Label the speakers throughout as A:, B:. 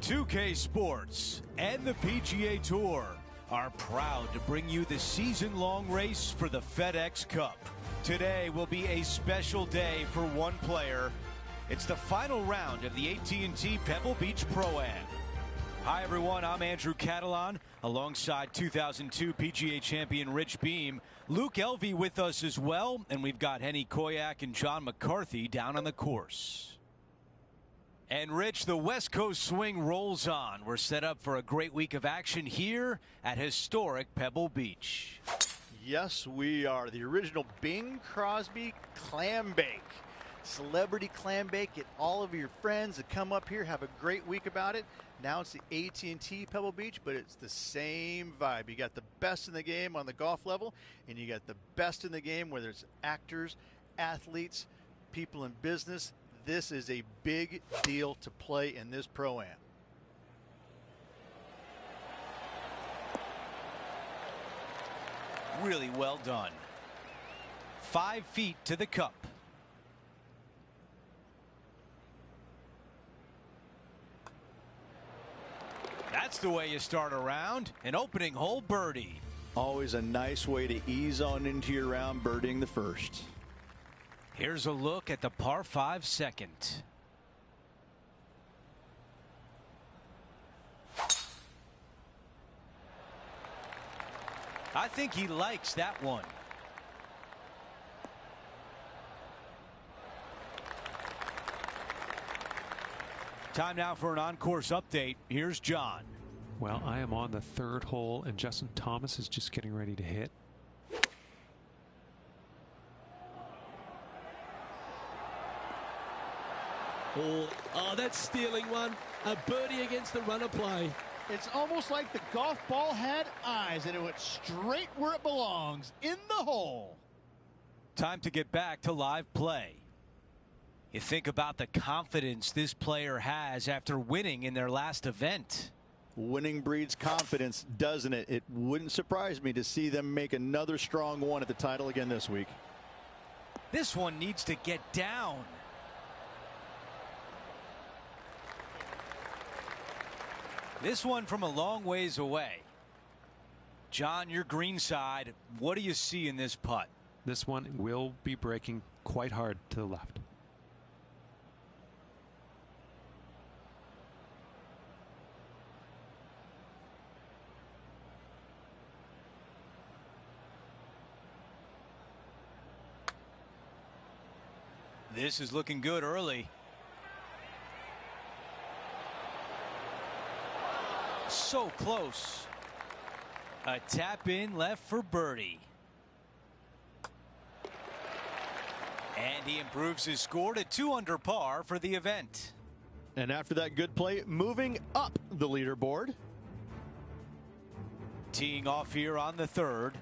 A: 2K Sports and the PGA Tour are proud to bring you the season-long race for the FedEx Cup. Today will be a special day for one player. It's the final round of the AT&T Pebble Beach Pro-Am. Hi everyone, I'm Andrew Catalon alongside 2002 PGA champion Rich Beem. Luke Elvey with us as well, and we've got Henny Koyak and John McCarthy down on the course. And Rich, the West Coast swing rolls on. We're set up for a great week of action here at historic Pebble Beach.
B: Yes, we are. The original Bing Crosby clam bake. Celebrity clam bake. Get all of your friends to come up here, have a great week about it. Now it's the AT&T Pebble Beach, but it's the same vibe. You got the best in the game on the golf level, and you got the best in the game, whether it's actors, athletes, people in business. This is a big deal to play in this Pro-Am.
A: Really well done. 5 feet to the cup. That's the way you start a round. An opening hole birdie.
B: Always a nice way to ease on into your round, birdieing the first.
A: Here's a look at the par 5 second. I think he likes that one. Time now for an on-course update. Here's John.
C: Well, I am on the 3rd hole, and Justin Thomas is just getting ready to hit.
D: Oh, that's stealing one. A birdie against the runner play.
E: It's almost like the golf ball had eyes and it went straight where it belongs, in the hole.
A: Time to get back to live play. You think about the confidence this player has after winning in their last event.
B: Winning breeds confidence, doesn't it? It wouldn't surprise me to see them make another strong one at the title again this week.
A: This one needs to get down. This one from a long ways away. John, your green side, what do you see in this putt?
C: This one will be breaking quite hard to the left.
A: This is looking good early. So close. A tap in left for birdie. And he improves his score to 2 under par for the event.
B: And after that good play, moving up the leaderboard.
A: Teeing off here on the 3rd.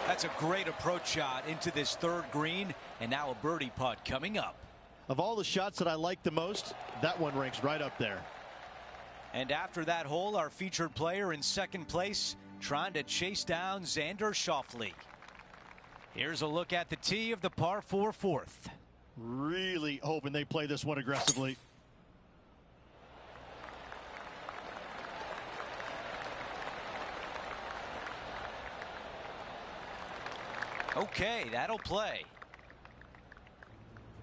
A: That's a great approach shot into this 3rd green, and now a birdie putt coming up.
B: Of all the shots that I like the most, that one ranks right up there.
A: And after that hole, our featured player in 2nd place, trying to chase down Xander Schauffele. Here's a look at the tee of the par 4 4th.
B: Really hoping they play this one aggressively.
A: Okay, that'll play.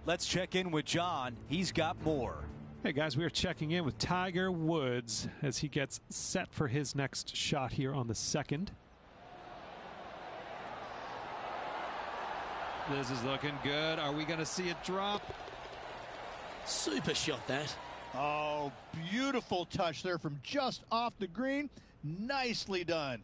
A: Let's check in with John. He's got more.
C: Hey guys, we are checking in with Tiger Woods as he gets set for his next shot here on the 2nd. This is looking good. Are we going to see it drop?
D: Super shot that.
E: Oh, beautiful touch there from just off the green. Nicely done.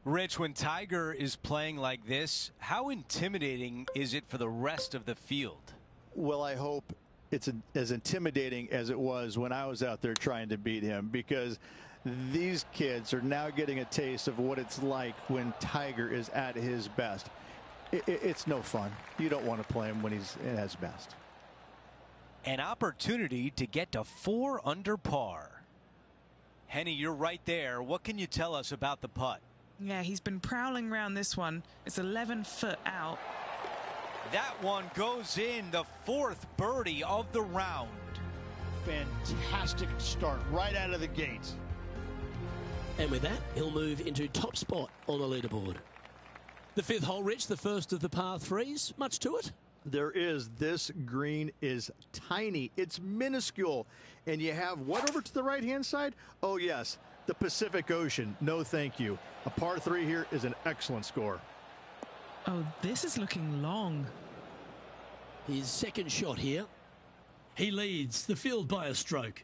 A: Rich, when Tiger is playing like this, how intimidating is it for the rest of the field?
B: Well, I hope it's as intimidating as it was when I was out there trying to beat him, because these kids are now getting a taste of what it's like when Tiger is at his best. It's no fun. You don't want to play him when he's at his best.
A: An opportunity to get to 4 under par. Henny, you're right there. What can you tell us about the putt?
F: Yeah, he's been prowling around this one. It's 11 foot out.
A: That one goes in, the 4th birdie of the round.
E: Fantastic start right out of the gates.
D: And with that, he'll move into top spot on the leaderboard. The 5th hole, Rich, the first of the par 3s. Much to it?
B: There is. This green is tiny. It's minuscule. And you have what over to the right-hand side? Oh, yes, the Pacific Ocean. No, thank you. A par 3 here is an excellent score.
F: Oh, this is looking long.
D: His second shot here. He leads the field by a stroke.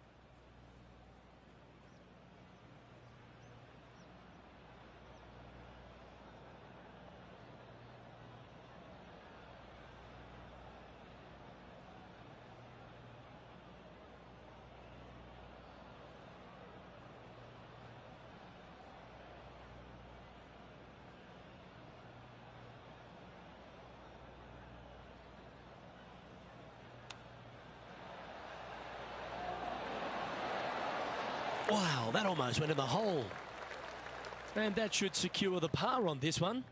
D: Wow, that almost went in the hole. And that should secure the par on this one.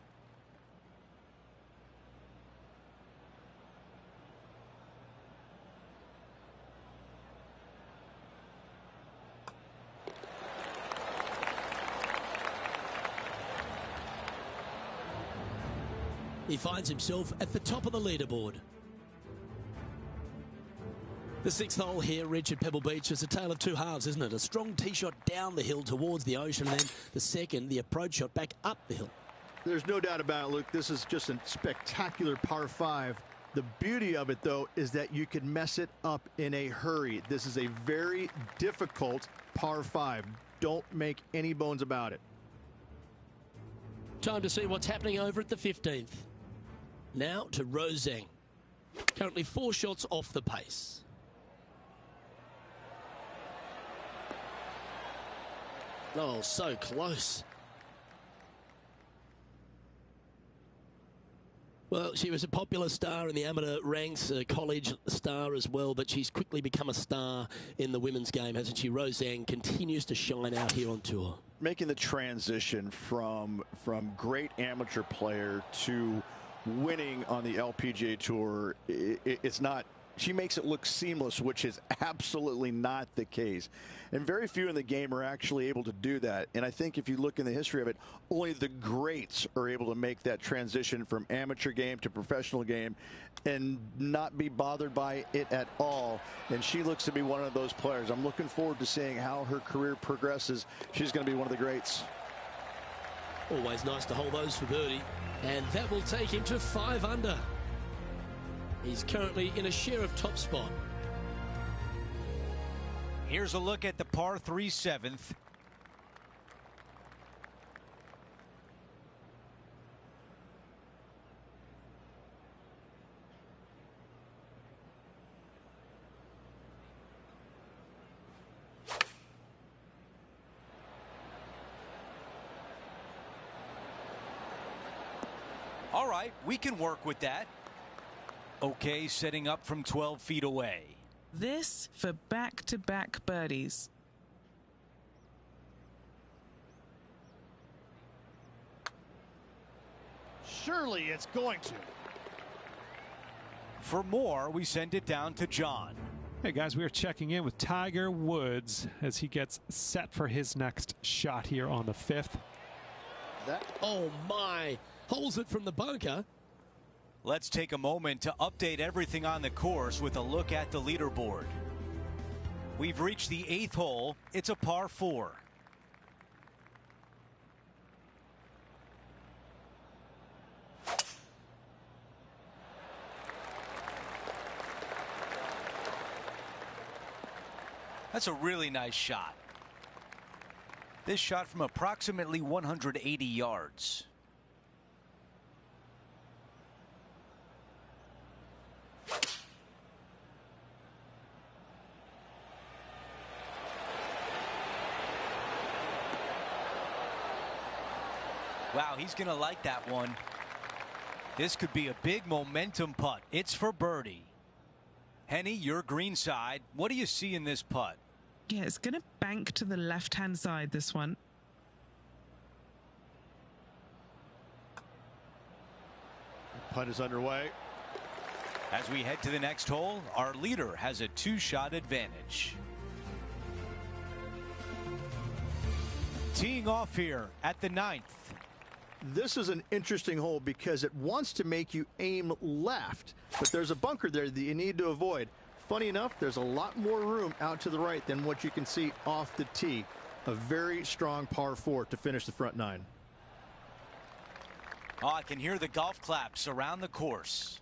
D: He finds himself at the top of the leaderboard. The 6th hole here, Rich, at Pebble Beach, is a tale of two halves, isn't it? A strong tee shot down the hill towards the ocean, and then the second, the approach shot back up the hill.
B: There's no doubt about it, Luke. This is just a spectacular par 5. The beauty of it, though, is that you can mess it up in a hurry. This is a very difficult par 5. Don't make any bones about it.
D: Time to see what's happening over at the 15th. Now to Roseng. Currently 4 shots off the pace. Oh, so close. Well, she was a popular star in the amateur ranks, a college star as well, but she's quickly become a star in the women's game, hasn't she? Roseng continues to shine out here on tour.
B: Making the transition from great amateur player to winning on the LPGA Tour, it's not. She makes it look seamless, which is absolutely not the case. And very few in the game are actually able to do that. And I think if you look in the history of it, only the greats are able to make that transition from amateur game to professional game and not be bothered by it at all. And she looks to be one of those players. I'm looking forward to seeing how her career progresses. She's going to be one of the greats.
D: Always nice to hold those for birdie. And that will take him to 5 under. He's currently in a share of top spot.
A: Here's a look at the par 3 7th. All right, we can work with that. Okay, setting up from 12 feet away.
F: This for back-to-back birdies.
E: Surely it's going to.
A: For more, we send it down to John.
C: Hey guys, we are checking in with Tiger Woods as he gets set for his next shot here on the 5th.
D: Oh my, holds it from the bunker.
A: Let's take a moment to update everything on the course with a look at the leaderboard. We've reached the 8th hole. It's a par 4. That's a really nice shot. This shot from approximately 180 yards. Wow, he's going to like that one. This could be a big momentum putt. It's for birdie. Henny, your green side. What do you see in this putt?
F: Yeah, it's going to bank to the left-hand side, this one.
E: The putt is underway.
A: As we head to the next hole, our leader has a 2-shot advantage. Teeing off here at the 9th.
B: This is an interesting hole because it wants to make you aim left, but there's a bunker there that you need to avoid. Funny enough, there's a lot more room out to the right than what you can see off the tee. A very strong par 4 to finish the front 9.
A: Oh, I can hear the golf claps around the course.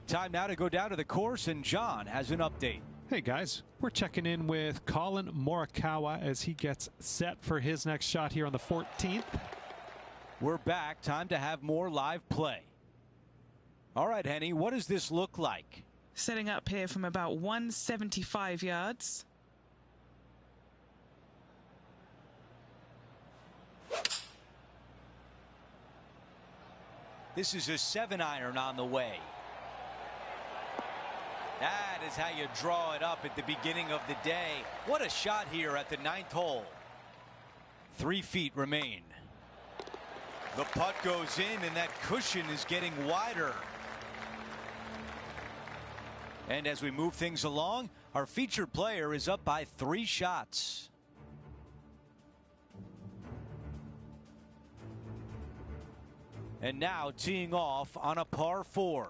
A: Time now to go down to the course, and John has an update.
C: Hey guys, we're checking in with Colin Morikawa as he gets set for his next shot here on the 14th.
A: We're back. Time to have more live play. All right, Henny, what does this look like?
F: Setting up here from about 175 yards.
A: This is a 7-iron on the way. That is how you draw it up at the beginning of the day. What a shot here at the 9th hole. 3 feet remain. The putt goes in, and that cushion is getting wider. And as we move things along, our featured player is up by 3 shots. And now teeing off on a par 4.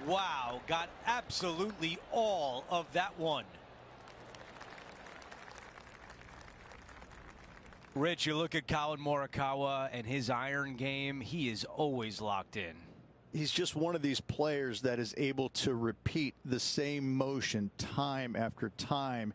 A: Wow, got absolutely all of that one. Rich, you look at Colin Morikawa and his iron game, he is always locked in.
B: He's just one of these players that is able to repeat the same motion time after time.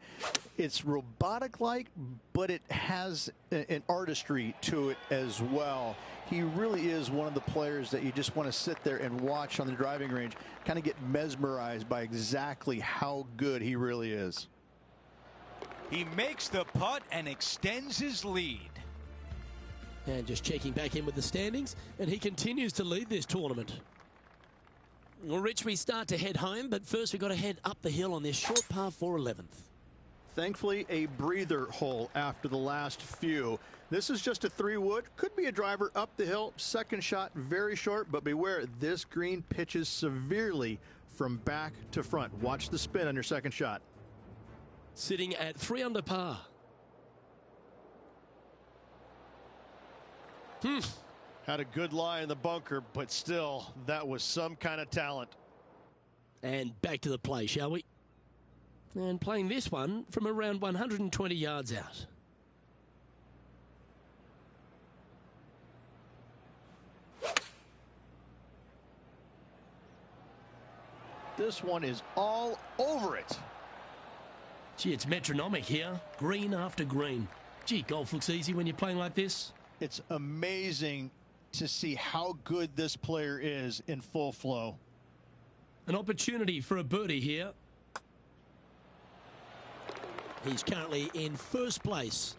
B: It's robotic-like, but it has an artistry to it as well. He really is one of the players that you just want to sit there and watch on the driving range, kind of get mesmerized by exactly how good he really is.
A: He makes the putt and extends his lead.
D: And just checking back in with the standings, and he continues to lead this tournament. Well, Rich, we start to head home, but first we've got to head up the hill on this short par 4 11th.
B: Thankfully, a breather hole after the last few. This is just a 3-wood. Could be a driver up the hill. Second shot, very short, but beware, this green pitches severely from back to front. Watch the spin on your second shot.
D: Sitting at 3 under par.
E: Had a good lie in the bunker, but still, that was some kind of talent.
D: And back to the play, shall we? And playing this one from around 120 yards out.
B: This one is all over it.
D: Gee, it's metronomic here. Green after green. Gee, golf looks easy when you're playing like this.
E: It's amazing to see how good this player is in full flow.
D: An opportunity for a birdie here. He's currently in first place.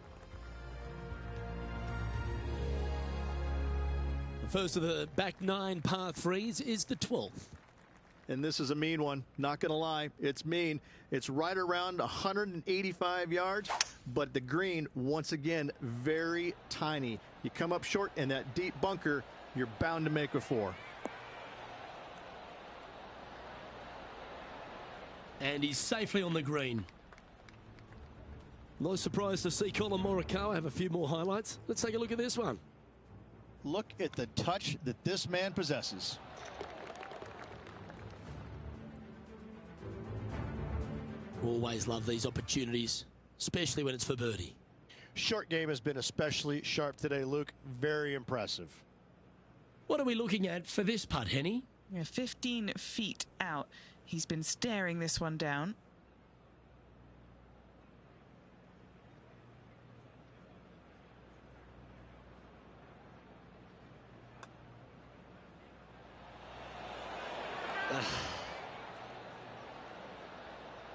D: The first of the back 9 par 3s is the 12th.
B: And this is a mean one, not going to lie. It's mean. It's right around 185 yards, but the green, once again, very tiny. You come up short in that deep bunker, you're bound to make a 4.
D: And he's safely on the green. No surprise to see Colin Morikawa have a few more highlights. Let's take a look at this one.
E: Look at the touch that this man possesses.
D: Always love these opportunities, especially when it's for birdie.
E: Short game has been especially sharp today, Luke. Very impressive.
D: What are we looking at for this putt, Henny?
F: Yeah, 15 feet out. He's been staring this one down.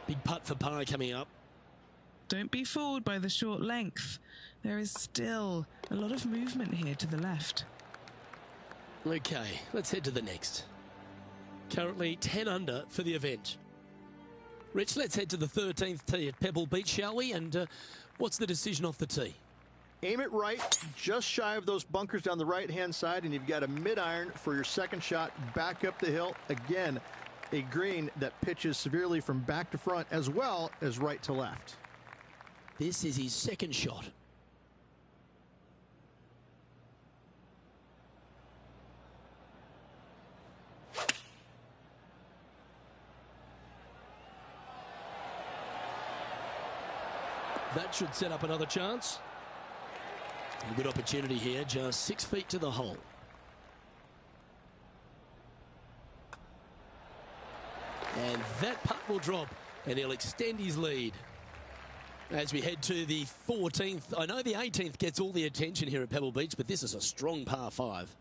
D: Big putt for par coming up.
F: Don't be fooled by the short length. There is still a lot of movement here to the left.
D: Okay, let's head to the next. Currently 10 under for the event. Rich, let's head to the 13th tee at Pebble Beach, shall we? And what's the decision off the tee?
G: Aim it right, just shy of those bunkers down the right-hand side, and you've got a mid-iron for your second shot back up the hill. Again, a green that pitches severely from back to front as well as right to left.
D: This is his second shot. That should set up another chance. A good opportunity here, just 6 feet to the hole. And that putt will drop, and he'll extend his lead. As we head to the 14th, I know the 18th gets all the attention here at Pebble Beach, but this is a strong par 5.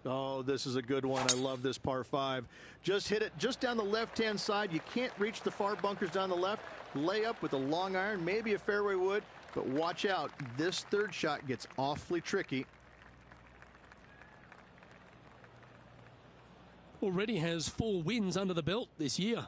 G: Oh, this is a good one. I love this par 5. Just hit it just down the left-hand side. You can't reach the far bunkers down the left. Lay up with a long iron, maybe a fairway wood, but watch out. This third shot gets awfully tricky.
D: Already has 4 wins under the belt this year.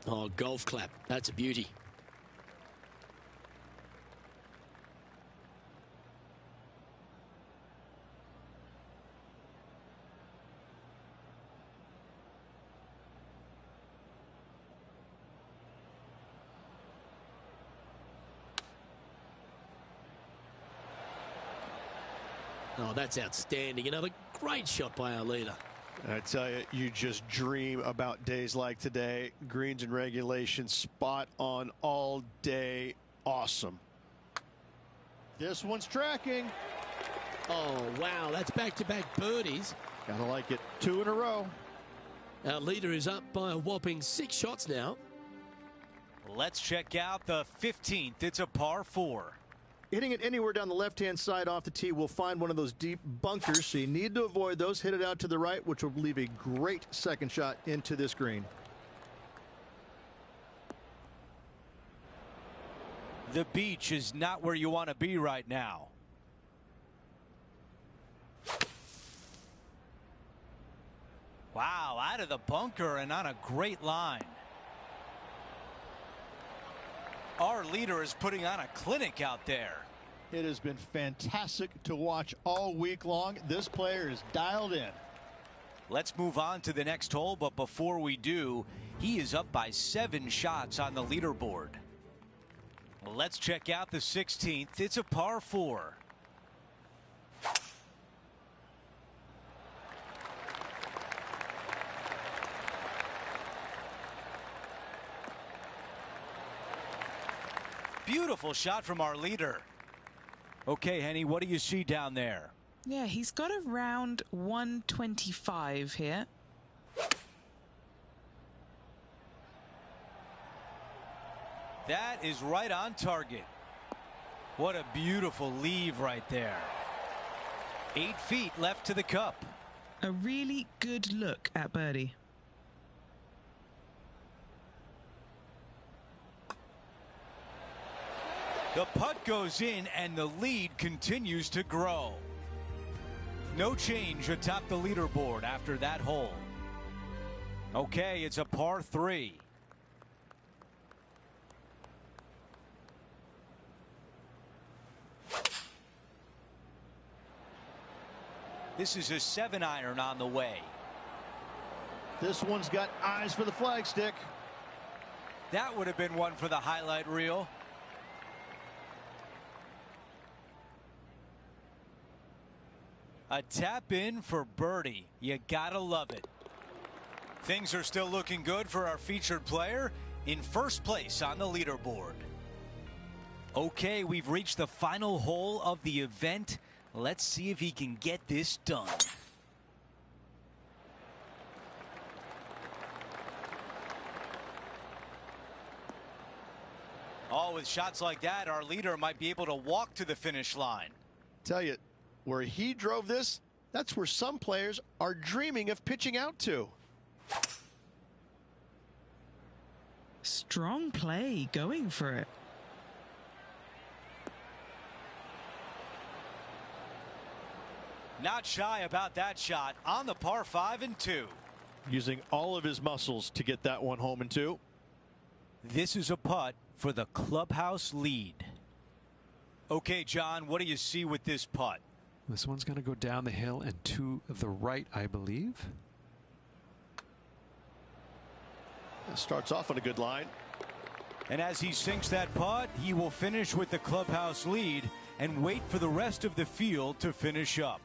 D: Oh, golf clap. That's a beauty. Oh, that's outstanding. Another great shot by our leader.
B: I tell you, you just dream about days like today. Greens and regulation, spot on all day. Awesome.
E: This one's tracking.
D: Oh, wow. That's back-to-back birdies.
G: Gotta like it. 2 in a row.
D: Our leader is up by a whopping 6 shots now.
A: Let's check out the 15th. It's a par 4.
G: Hitting it anywhere down the left-hand side off the tee will find one of those deep bunkers, so you need to avoid those. Hit it out to the right, which will leave a great second shot into this green.
A: The beach is not where you want to be right now. Wow, out of the bunker and on a great line. Our leader is putting on a clinic out there.
E: It has been fantastic to watch all week long. This player is dialed in.
A: Let's move on to the next hole, but before we do, he is up by 7 shots on the leaderboard. Let's check out the 16th. It's a par 4. Beautiful shot from our leader. Okay, Henny, what do you see down there?
F: Yeah, he's got around 125 here.
A: That is right on target. What a beautiful leave right there. 8 feet left to the cup.
F: A really good look at birdie.
A: The putt goes in and the lead continues to grow. No change atop the leaderboard after that hole. Okay, it's a par 3. This is a 7-iron on the way.
E: This one's got eyes for the flagstick.
A: That would have been one for the highlight reel. A tap in for birdie. You gotta love it. Things are still looking good for our featured player in first place on the leaderboard. Okay, we've reached the final hole of the event. Let's see if he can get this done. Oh, with shots like that, our leader might be able to walk to the finish line.
G: Tell you, where he drove this, that's where some players are dreaming of pitching out to.
F: Strong play, going for it.
A: Not shy about that shot on the par 5 and 2.
G: Using all of his muscles to get that one home and 2.
A: This is a putt for the clubhouse lead. Okay, John, what do you see with this putt?
C: This one's going to go down the hill and to the right, I believe.
G: It starts off on a good line.
A: And as he sinks that putt, he will finish with the clubhouse lead and wait for the rest of the field to finish up.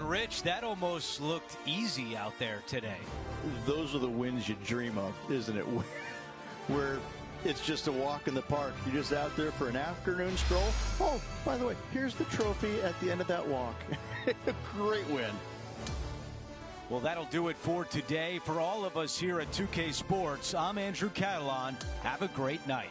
A: Rich, that almost looked easy out there today.
G: Those are the wins you dream of, isn't it? Where it's just a walk in the park. You're just out there for an afternoon stroll. Oh, by the way, here's the trophy at the end of that walk. Great win.
A: Well, that'll do it for today. For all of us here at 2K Sports, I'm Andrew Catalan. Have a great night.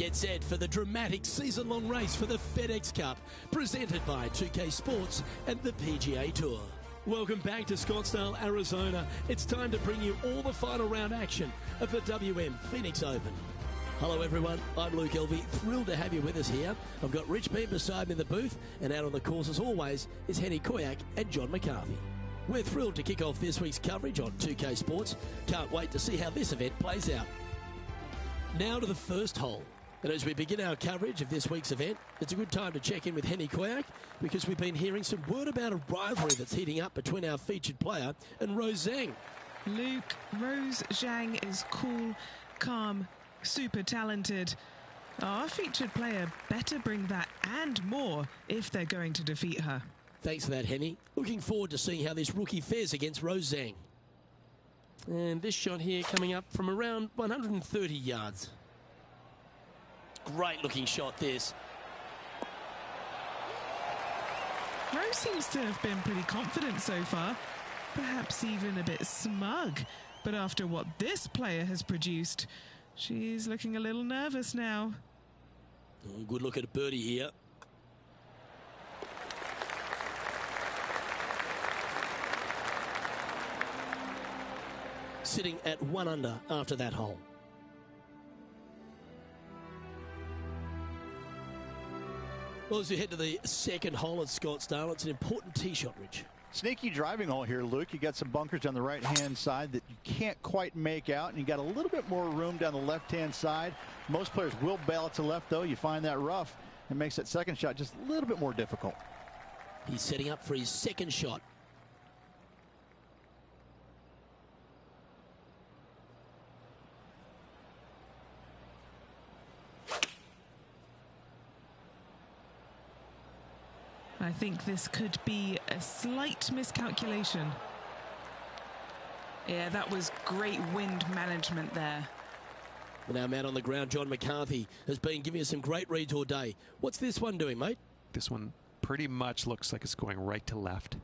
D: Get set for the dramatic season-long race for the FedEx Cup, presented by 2K Sports and the PGA Tour. Welcome back to Scottsdale, Arizona. It's time to bring you all the final round action of the WM Phoenix Open. Hello everyone, I'm Luke Elvey, thrilled to have you with us here. I've got Rich Beam beside me in the booth, and out on the course as always is Henny Koyak and John McCarthy. We're thrilled to kick off this week's coverage on 2K Sports. Can't wait to see how this event plays out. Now to the first hole. And as we begin our coverage of this week's event, it's a good time to check in with Henny Koyak because we've been hearing some word about a rivalry that's heating up between our featured player and Rose Zhang.
F: Luke, Rose Zhang is cool, calm, super talented. Our featured player better bring that and more if they're going to defeat her.
D: Thanks for that, Henny. Looking forward to seeing how this rookie fares against Rose Zhang. And this shot here coming up from around 130 yards. Great looking shot, this.
F: Rose seems to have been pretty confident so far, perhaps even a bit smug. But after what this player has produced, she's looking a little nervous now.
D: Oh, good look at a birdie here. Sitting at 1 under after that hole. Well, as we head to the second hole at Scottsdale, it's an important tee shot, Rich.
B: Sneaky driving hole here, Luke. You got some bunkers on the right-hand side that you can't quite make out, and you got a little bit more room down the left-hand side. Most players will bail it to left, though. You find that rough. It makes that second shot just a little bit more difficult.
D: He's setting up for his second shot.
F: I think this could be a slight miscalculation. Yeah, that was great wind management there.
D: And our man on the ground, John McCarthy, has been giving us some great reads all day. What's this one doing, mate?
C: This one pretty much looks like it's going right to left.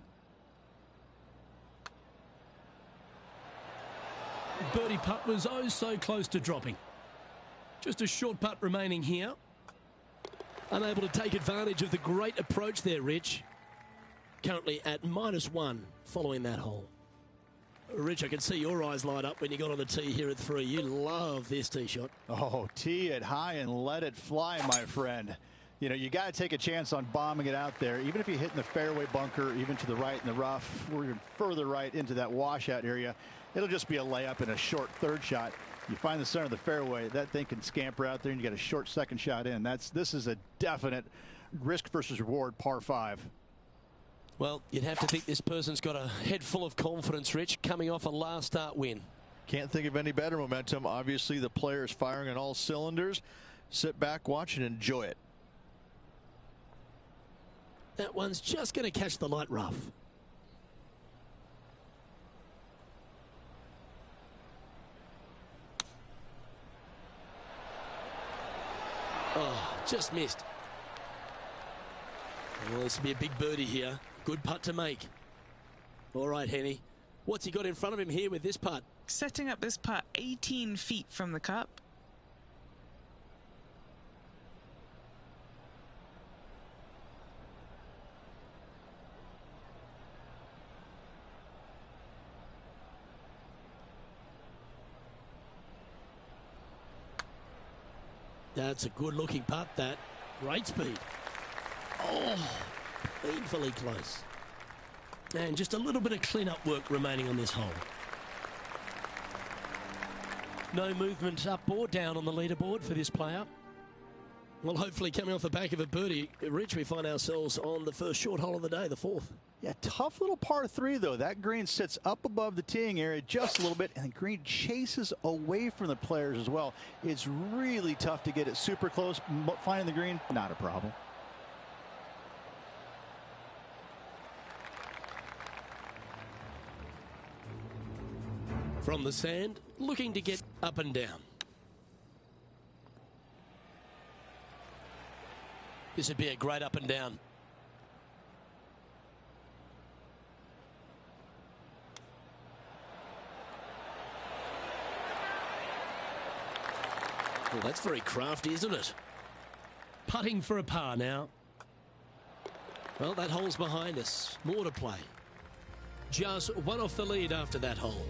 D: Birdie putt was oh so close to dropping. Just a short putt remaining here. Unable to take advantage of the great approach there, Rich. Currently at -1 following that hole. Rich, I can see your eyes light up when you got on the tee here at 3. You love this tee shot.
B: Oh, tee it high and let it fly, my friend. You know, you got to take a chance on bombing it out there. Even if you hit in the fairway bunker, even to the right in the rough, or even further right into that washout area, it'll just be a layup and a short third shot. You find the center of the fairway, that thing can scamper out there, and you got a short second shot in. This is a definite risk versus reward par 5.
D: Well, you'd have to think this person's got a head full of confidence, Rich, coming off a last start win.
G: Can't think of any better momentum. Obviously, the player is firing on all cylinders. Sit back, watch, and enjoy it.
D: That one's just going to catch the light rough. Oh, just missed. Well, this will be a big birdie here. Good putt to make. All right, Henny. What's he got in front of him here with this putt?
F: Setting up this putt 18 feet from the cup.
D: That's a good looking putt, that. Great speed. Oh, painfully close. And just a little bit of clean-up work remaining on this hole. No movement up or down on the leaderboard for this player. Well, hopefully coming off the back of a birdie, Rich, we find ourselves on the first short hole of the day, the 4th.
B: Yeah, tough little par 3, though. That green sits up above the teeing area just a little bit, and the green chases away from the players as well. It's really tough to get it super close. Finding the green, not a problem.
D: From the sand, looking to get up and down. This would be a great up and down. Oh, that's very crafty, isn't it? Putting for a par now. Well, that hole's behind us. More to play. Just one off the lead after that hole.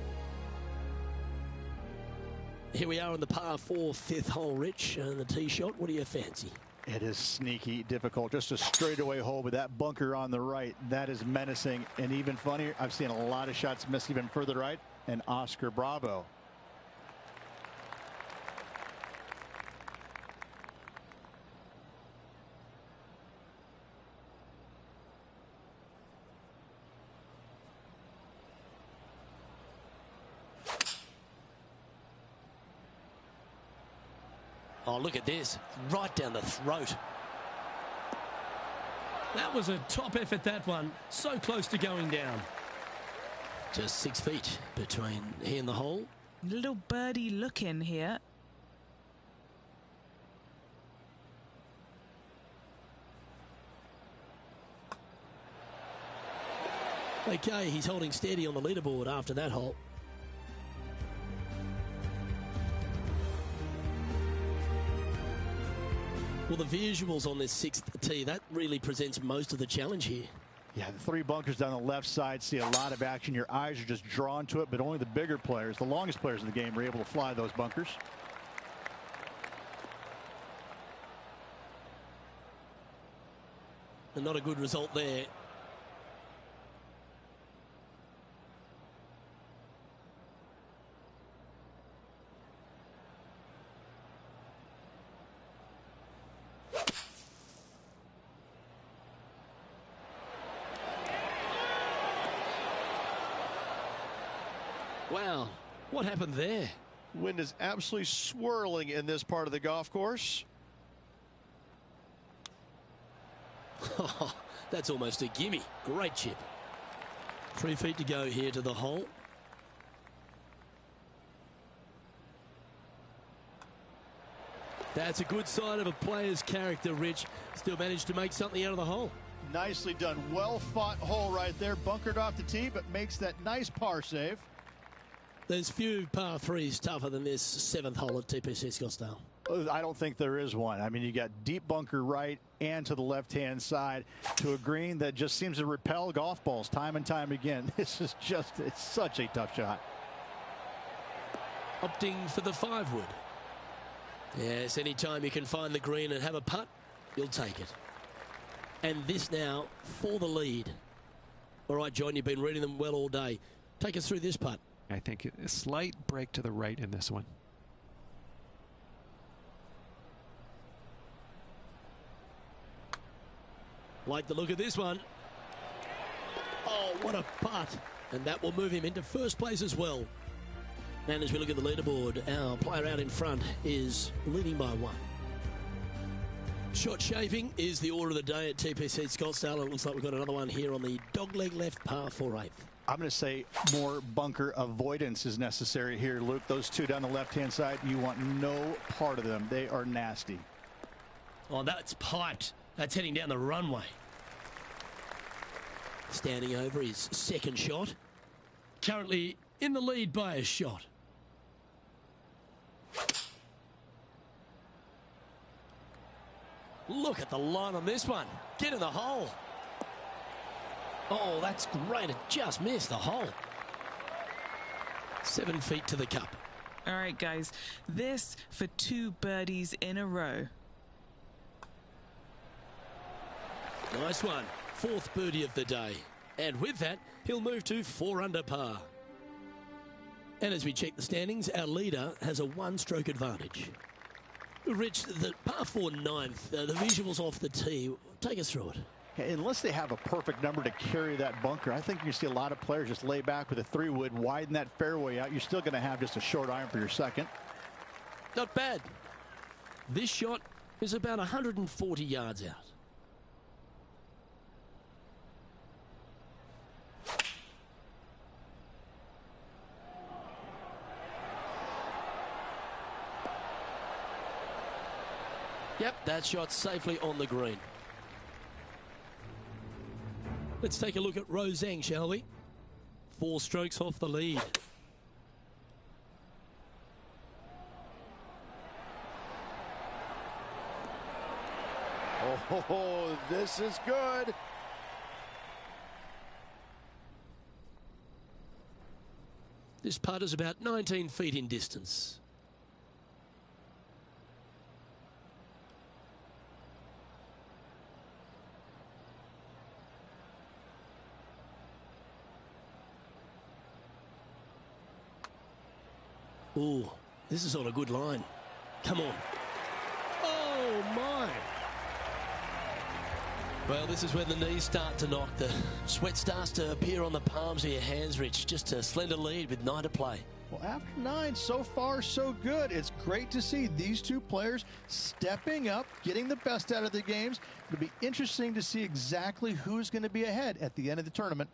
D: Here we are on the par 4 fifth hole, Rich, and the tee shot. What do you fancy?
G: It is sneaky difficult. Just a straightaway hole with that bunker on the right. That is menacing. And even funnier, I've seen a lot of shots miss even further right. And Oscar Bravo.
D: Oh, look at this. Right down the throat. That was a top effort, that one. So close to going down. Just 6 feet between he and the hole.
F: Little birdie look in here.
D: Okay, he's holding steady on the leaderboard after that hole. Well, the visuals on this 6th tee, that really presents most of the challenge here.
G: Yeah, the 3 bunkers down the left side see a lot of action. Your eyes are just drawn to it, but only the bigger players, the longest players in the game, are able to fly those bunkers.
D: And not a good result there. Wow, what happened there?
H: Wind is absolutely swirling in this part of the golf course.
D: That's almost a gimme. Great chip. 3 feet to go here to the hole. That's a good sign of a player's character, Rich. Still managed to make something out of the hole.
E: Nicely done. Well fought hole right there. Bunkered off the tee, but makes that nice par save.
D: There's few par 3s tougher than this 7th hole at TPC Scottsdale.
G: I don't think there is one. I mean, you got deep bunker right and to the left-hand side to a green that just seems to repel golf balls time and time again. This is just, it's such a tough shot.
D: Opting for the 5-wood. Yes, anytime you can find the green and have a putt, you'll take it. And this now for the lead. All right, John, you've been reading them well all day. Take us through this putt.
C: I think a slight break to the right in this one.
D: Like the look of this one. Oh, what a putt. And that will move him into first place as well. And as we look at the leaderboard, our player out in front is leading by 1. Shot shaping is the order of the day at TPC Scottsdale. It looks like we've got another one here on the dogleg left par 4/8.
G: I'm going to say more bunker avoidance is necessary here, Luke. Those 2 down the left-hand side, you want no part of them. They are nasty.
D: Oh, that's piped. That's heading down the runway. Standing over his 2nd shot. Currently in the lead by a shot. Look at the line on this one. Get in the hole. Oh, that's great. It just missed the hole. 7 feet to the cup.
F: All right, guys. This for 2 birdies in a row.
D: Nice one. 4th birdie of the day. And with that, he'll move to 4 under par. And as we check the standings, our leader has a 1-stroke advantage. Rich, the par 4 9th, the visuals off the tee, take us through it.
G: Unless they have a perfect number to carry that bunker, I think you see a lot of players just lay back with a 3-wood, widen that fairway out. You're still going to have just a short iron for your 2nd.
D: Not bad. This shot is about 140 yards out. Yep, that shot safely on the green. Let's take a look at Roseng, shall we? 4 strokes off the lead.
H: Oh, this is good.
D: This putt is about 19 feet in distance. Ooh, this is on a good line. Come on. Oh, my. Well, this is when the knees start to knock. The sweat starts to appear on the palms of your hands, Rich. Just a slender lead with 9 to play.
G: Well, after 9, so far, so good. It's great to see these two players stepping up, getting the best out of the games. It'll be interesting to see exactly who's going to be ahead at the end of the tournament.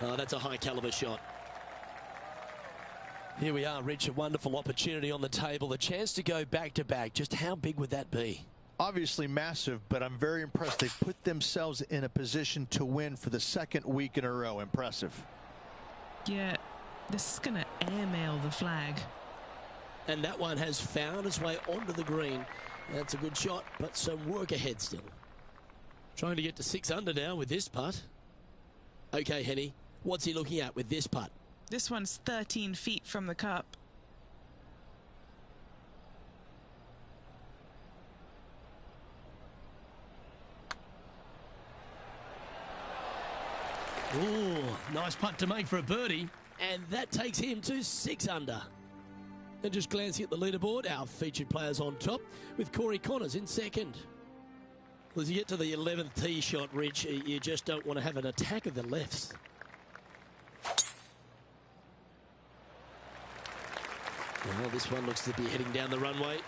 D: Oh, that's a high caliber shot. Here we are, Rich, a wonderful opportunity on the table. The chance to go back-to-back. Just how big would that be?
G: Obviously massive, but I'm very impressed. They put themselves in a position to win for the second week in a row. Impressive.
F: Yeah, this is going to airmail the flag.
D: And that one has found its way onto the green. That's a good shot, but some work ahead still. Trying to get to 6 under now with this putt. Okay, Henny, what's he looking at with this putt?
F: This one's 13 feet from the cup.
D: Ooh, nice putt to make for a birdie. And that takes him to 6 under. And just glancing at the leaderboard, our featured players on top, with Corey Connors in second. Well, as you get to the 11th tee shot, Rich, you just don't want to have an attack of the lefts. Well, this one looks to be heading down the runway.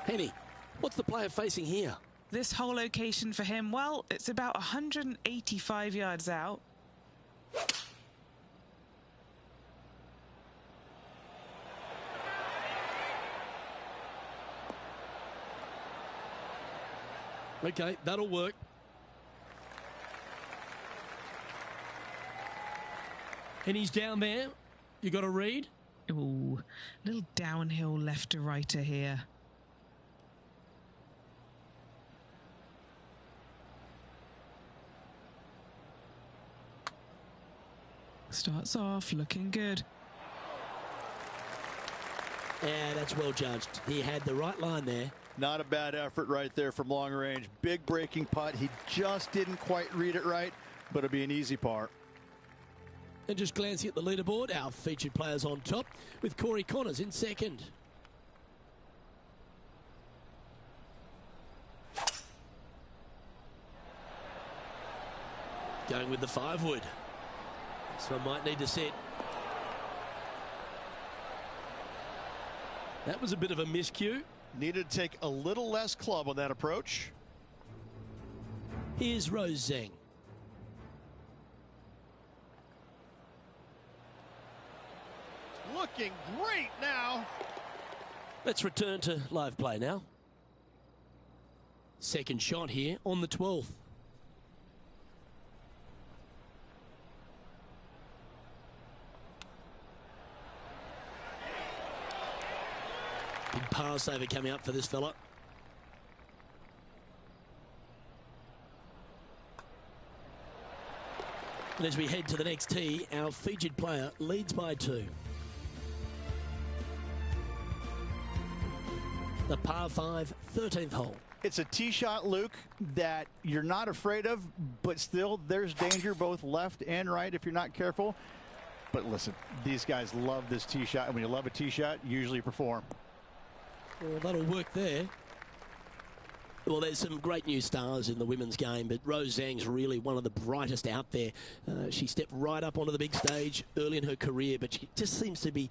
D: Henny, what's the player facing here?
F: This whole location for him, well, it's about 185 yards out.
D: Okay, that'll work. And he's down there. You got to read.
F: Ooh, little downhill left to righter here. Starts off looking good.
D: Yeah, that's well judged. He had the right line there.
G: Not a bad effort right there from long range. Big breaking putt. He just didn't quite read it right, but it'll be an easy par.
D: And just glancing at the leaderboard, our featured players on top, with Corey Connors in second. Going with the 5-wood. This one might need to set. That was a bit of a miscue.
H: Needed to take a little less club on that approach.
D: Here's Rose Zhang.
H: Looking great now.
D: Let's return to live play now. Second shot here on the 12th. Big par saver coming up for this fella. And as we head to the next tee, our featured player leads by 2. The par 5, 13th hole.
G: It's a tee shot, Luke, that you're not afraid of, but still there's danger both left and right if you're not careful. But listen, these guys love this tee shot, and when you love a tee shot, you usually perform.
D: Well, that'll work there. Well, there's some great new stars in the women's game, but Rose Zhang's really one of the brightest out there. She stepped right up onto the big stage early in her career, but she just seems to be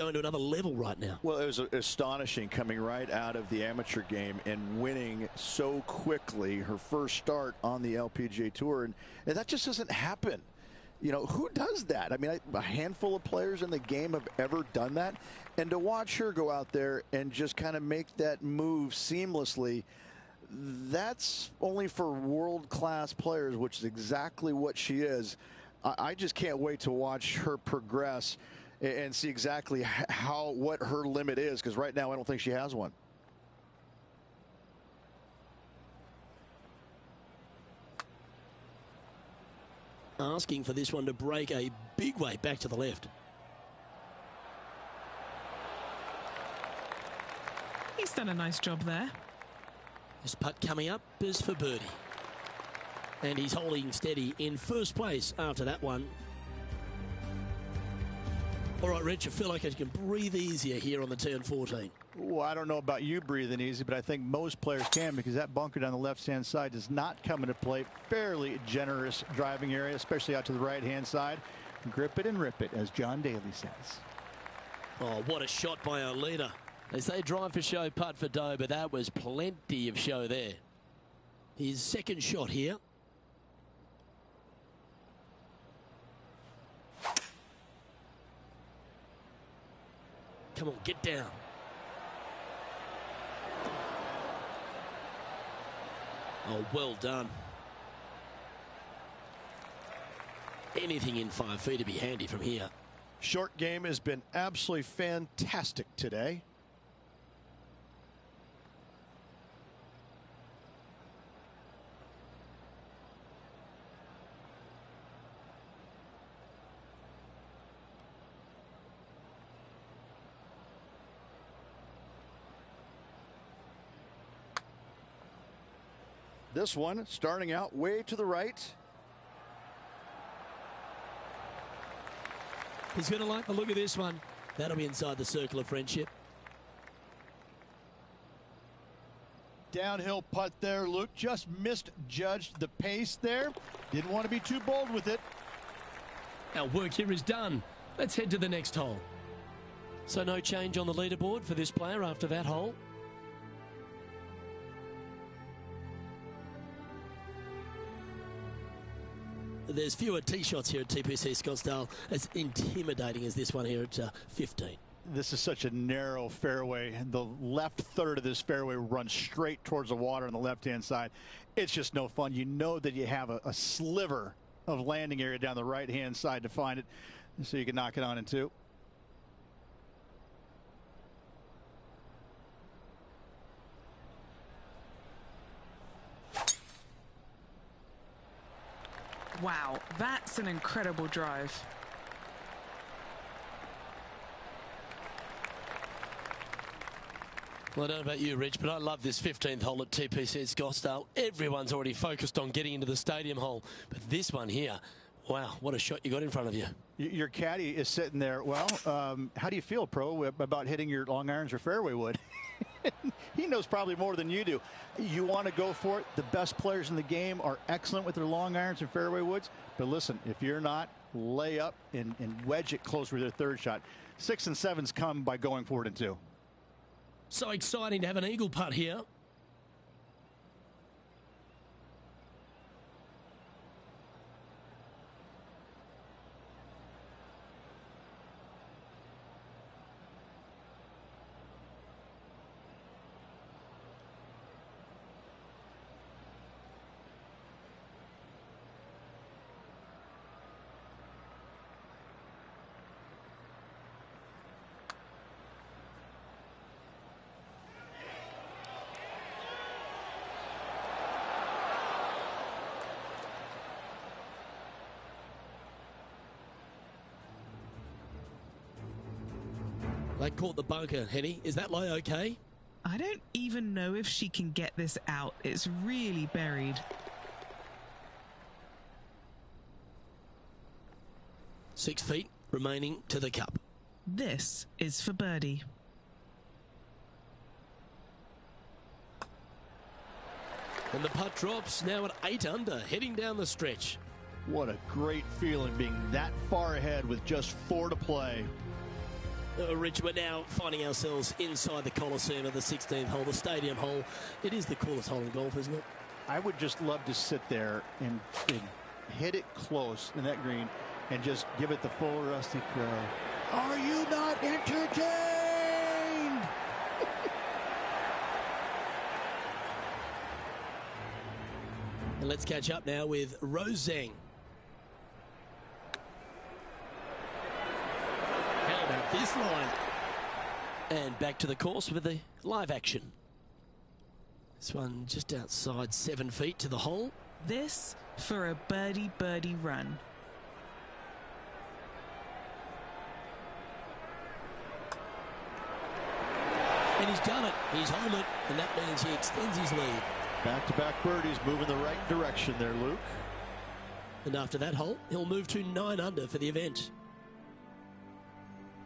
D: going to another level right now.
G: Well, it was astonishing coming right out of the amateur game and winning so quickly her first start on the LPGA Tour. And that just doesn't happen. You know, who does that? I mean, a handful of players in the game have ever done that. And to watch her go out there and just kind of make that move seamlessly, that's only for world-class players, which is exactly what she is. I just can't wait to watch her progress and see exactly what her limit is, because right now I don't think she has one.
D: Asking for this one to break a big way back to the left.
F: He's done a nice job there.
D: This putt coming up is for birdie. And he's holding steady in first place after that one. All right, Rich, I feel like I can breathe easier here on the turn 14.
B: Well, I don't know about you breathing easy, but I think most players can, because that bunker down the left-hand side does not come into play. Fairly generous driving area, especially out to the right-hand side. Grip it and rip it, as John Daly says.
D: Oh, what a shot by our leader. They say drive for show, putt for dough, but that was plenty of show there. His second shot here. Come on, get down. Oh, well done. Anything in 5 feet to be handy from here.
H: Short game has been absolutely fantastic today.
G: This one starting out way to the right.
D: He's going to like the look of this one. That'll be inside the circle of friendship.
E: Downhill putt there. Luke just misjudged the pace there. Didn't want to be too bold with it.
D: Our work here is done. Let's head to the next hole. So no change on the leaderboard for this player after that hole. There's fewer tee shots here at TPC Scottsdale, as intimidating as this one here at 15.
B: This is such a narrow fairway. The left third of this fairway runs straight towards the water on the left-hand side. It's just no fun. You know that you have a sliver of landing area down the right-hand side to find it, so you can knock it on in two.
F: Wow, that's an incredible drive.
D: Well, I don't know about you, Rich, but I love this 15th hole at TPC Scottsdale. Everyone's already focused on getting into the stadium hole, but this one here, wow, what a shot you got in front of you.
B: Your caddy is sitting there. Well, how do you feel, Pro, about hitting your long irons or fairway wood? He knows probably more than you do. You want to go for it. The best players in the game are excellent with their long irons and fairway woods. But listen, if you're not, lay up and wedge it close with their third shot. 6 and 7s come by going for it in two.
D: So exciting to have an eagle putt here. They caught the bunker, Henny. Is that lie okay?
F: I don't even know if she can get this out. It's really buried.
D: Six feet remaining to the cup.
F: This is for birdie.
D: And the putt drops now at 8 under, heading down the stretch.
B: What a great feeling being that far ahead with just 4 to play.
D: Rich, we're now finding ourselves inside the Coliseum of the 16th hole, the stadium hole. It is the coolest hole in golf, isn't it?
G: I would just love to sit there and hit it close in that green and just give it the full Rusty Crow. Are you not entertained?
D: And let's catch up now with Rose Zhang. How about this line? And back to the course with the live action. This one just outside 7 feet to the hole.
F: This for a birdie run.
D: And he's done it. He's home it, and that means he extends his lead.
G: Back-to-back birdies, moving the right direction there, Luke.
D: And after that hole, he'll move to 9 under for the event.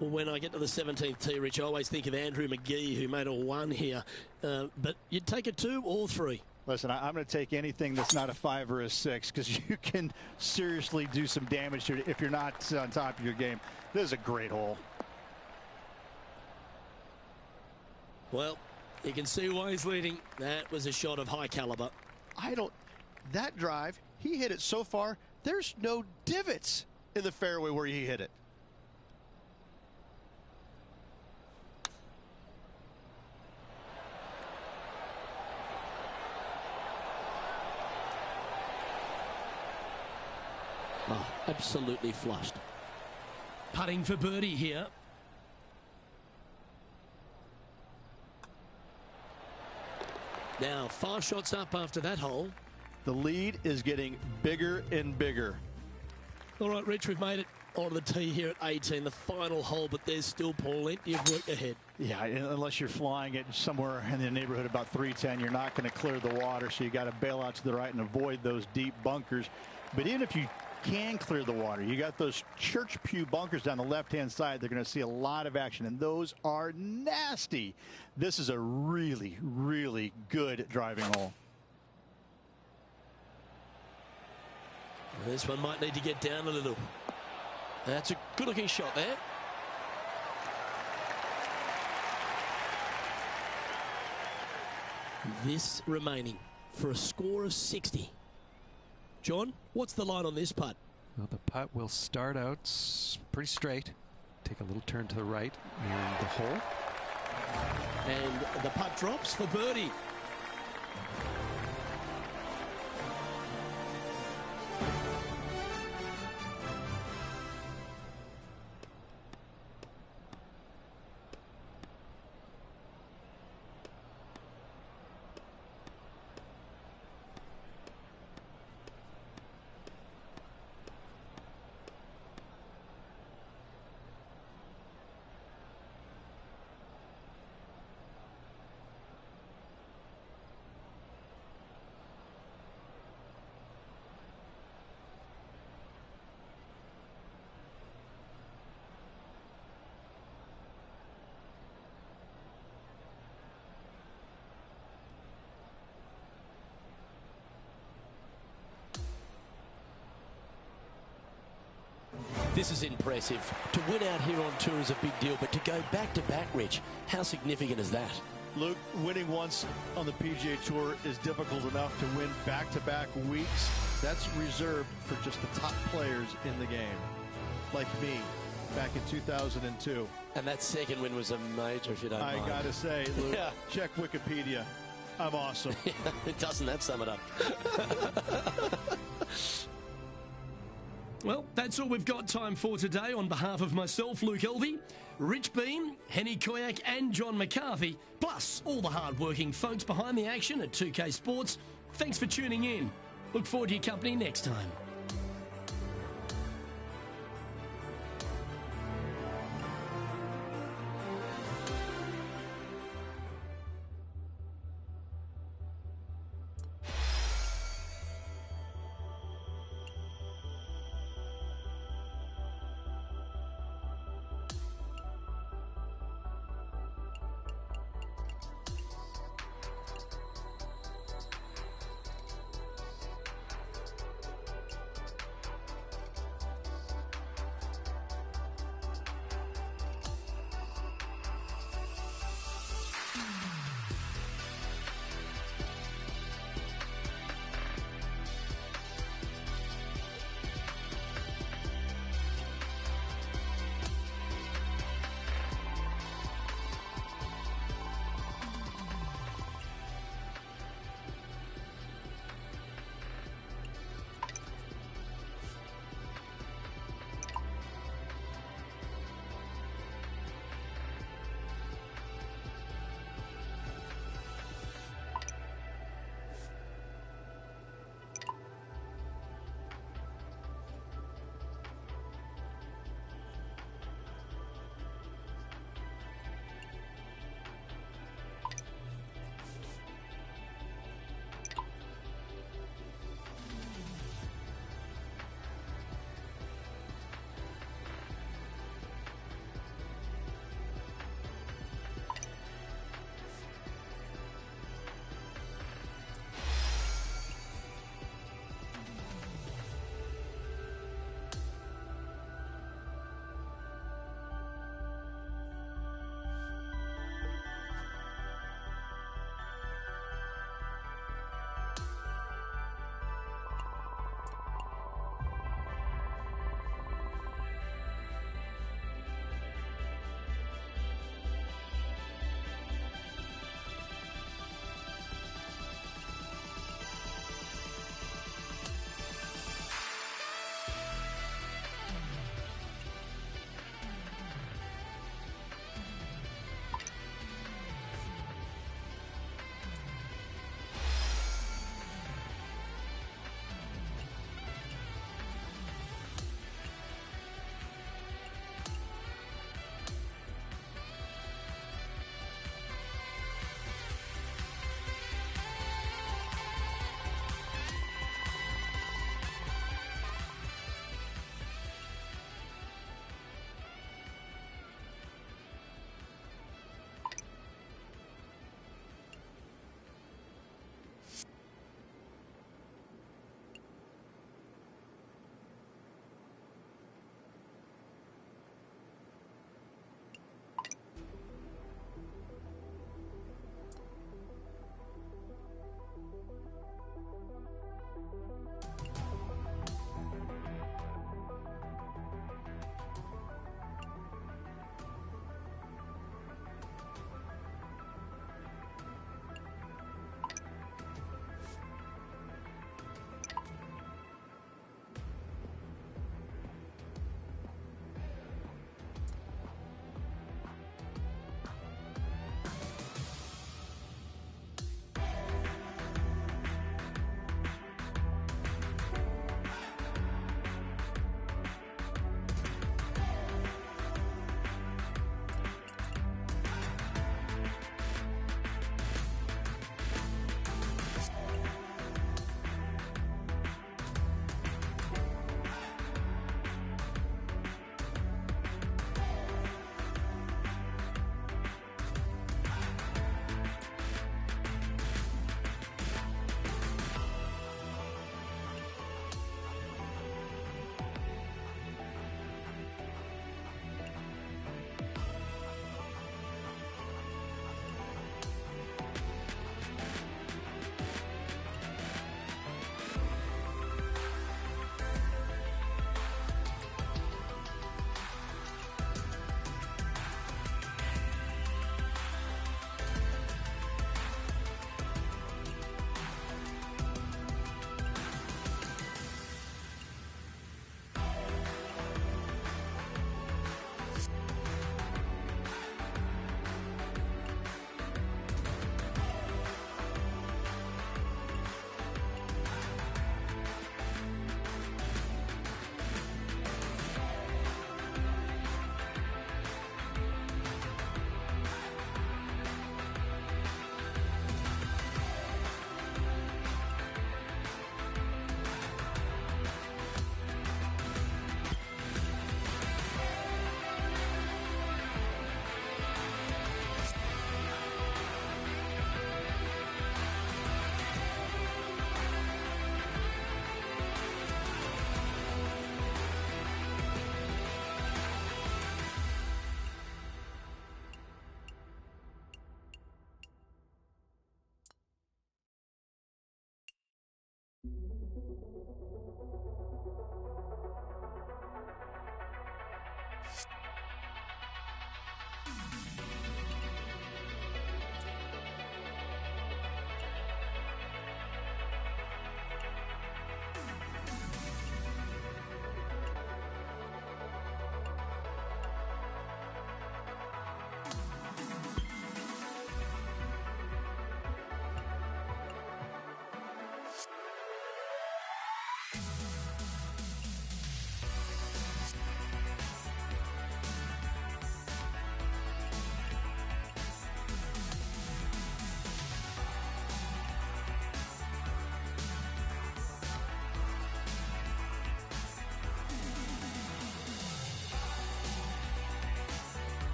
D: Well, when I get to the 17th tee, Rich, I always think of Andrew McGee, who made a 1 here. But you'd take a 2 or 3.
G: Listen, I'm going to take anything that's not a 5 or a 6 because you can seriously do some damage here if you're not on top of your game. This is a great hole.
D: Well, you can see why he's leading. That was a shot of high caliber.
G: That drive, he hit it so far, there's no divots in the fairway where he hit it.
D: Oh, absolutely flushed. Putting for birdie here. Now 5 shots up after that hole.
G: The lead is getting bigger and bigger.
D: All right, Rich, we've made it onto the tee here at 18, the final hole, but there's still plenty of work ahead.
G: Yeah, unless you're flying it somewhere in the neighborhood about 310, you're not going to clear the water, so you got to bail out to the right and avoid those deep bunkers. But even if you can clear the water, you got those church pew bunkers down the left-hand side. They're going to see a lot of action, and those are nasty. This is a really, really good driving hole.
D: This one might need to get down a little. That's a good-looking shot there. This remaining for a score of 60. John, what's the line on this putt?
C: Well, the putt will start out pretty straight. Take a little turn to the right near the hole.
D: And the putt drops for birdie. This is impressive. To win out here on tour is a big deal, but to go back-to-back, Rich, how significant is that?
G: Luke, winning once on the PGA Tour is difficult enough. To win back-to-back weeks, that's reserved for just the top players in the game, like me back in 2002.
D: And that second win was a major, if you don't mind.
G: I got to say, Luke, check Wikipedia. I'm awesome.
D: Doesn't that sum it up? Well, that's all we've got time for today. On behalf of myself, Luke Elvey, Rich Beam, Henny Koyak and John McCarthy, plus all the hard-working folks behind the action at 2K Sports, thanks for tuning in. Look forward to your company next time.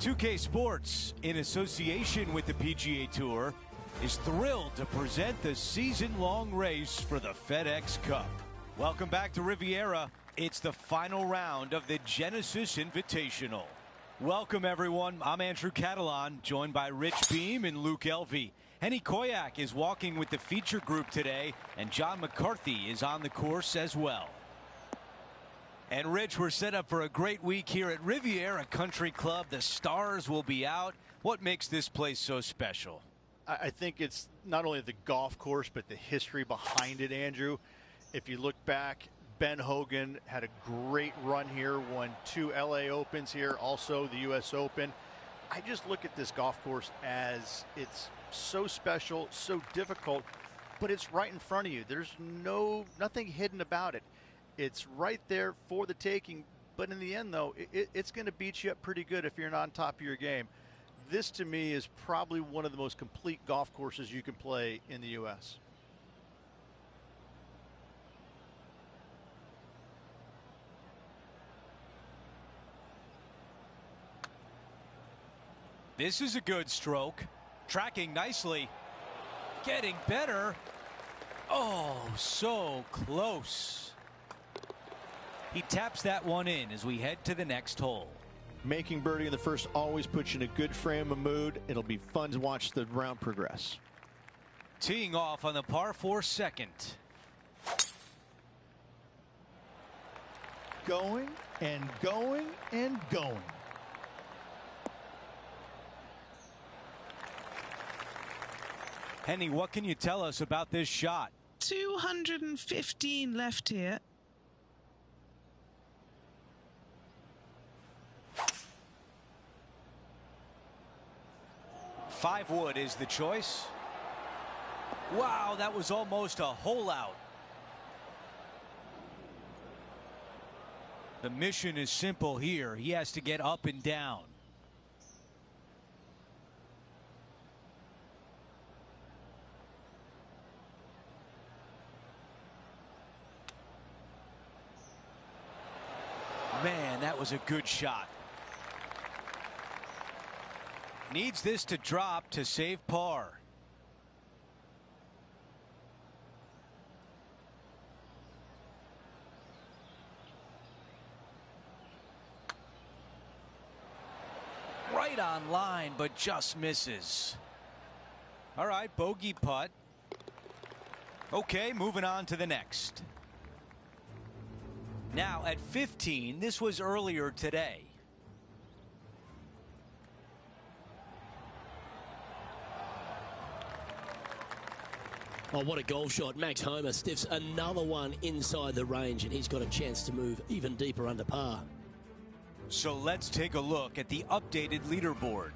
A: 2K Sports, in association with the PGA Tour, is thrilled to present the season-long race for the FedEx Cup. Welcome back to Riviera. It's the final round of the Genesis Invitational. Welcome, everyone. I'm Andrew Catalan, joined by Rich Beam and Luke Elvey. Henny Koyak is walking with the feature group today, and John McCarthy is on the course as well. And Rich, we're set up for a great week here at Riviera Country Club. The stars will be out. What makes this place so special?
B: I think it's not only the golf course, but the history behind it, Andrew. If you look back, Ben Hogan had a great run here, won 2 LA Opens here, also the US Open. I just look at this golf course as it's so special, so difficult, but it's right in front of you. There's nothing hidden about it. It's right there for the taking, but in the end, though, it's going to beat you up pretty good if you're not on top of your game. This, to me, is probably one of the most complete golf courses you can play in the U.S.
A: This is a good stroke. Tracking nicely. Getting better. Oh, so close. He taps that one in as we head to the next hole.
G: Making birdie in the first always puts you in a good frame of mood. It'll be fun to watch the round progress.
A: Teeing off on the par 4 second.
E: Going and going and going.
A: Henny, what can you tell us about this shot?
F: 215 left here.
A: Five wood is the choice. Wow, that was almost a hole out. The mission is simple here. He has to get up and down. Man, that was a good shot. Needs this to drop to save par. Right on line, but just misses. All right, bogey putt. Okay, moving on to the next. Now at 15, this was earlier today.
D: Oh, what a golf shot. Max Homa stiffs another one inside the range, and he's got a chance to move even deeper under par.
A: So let's take a look at the updated leaderboard.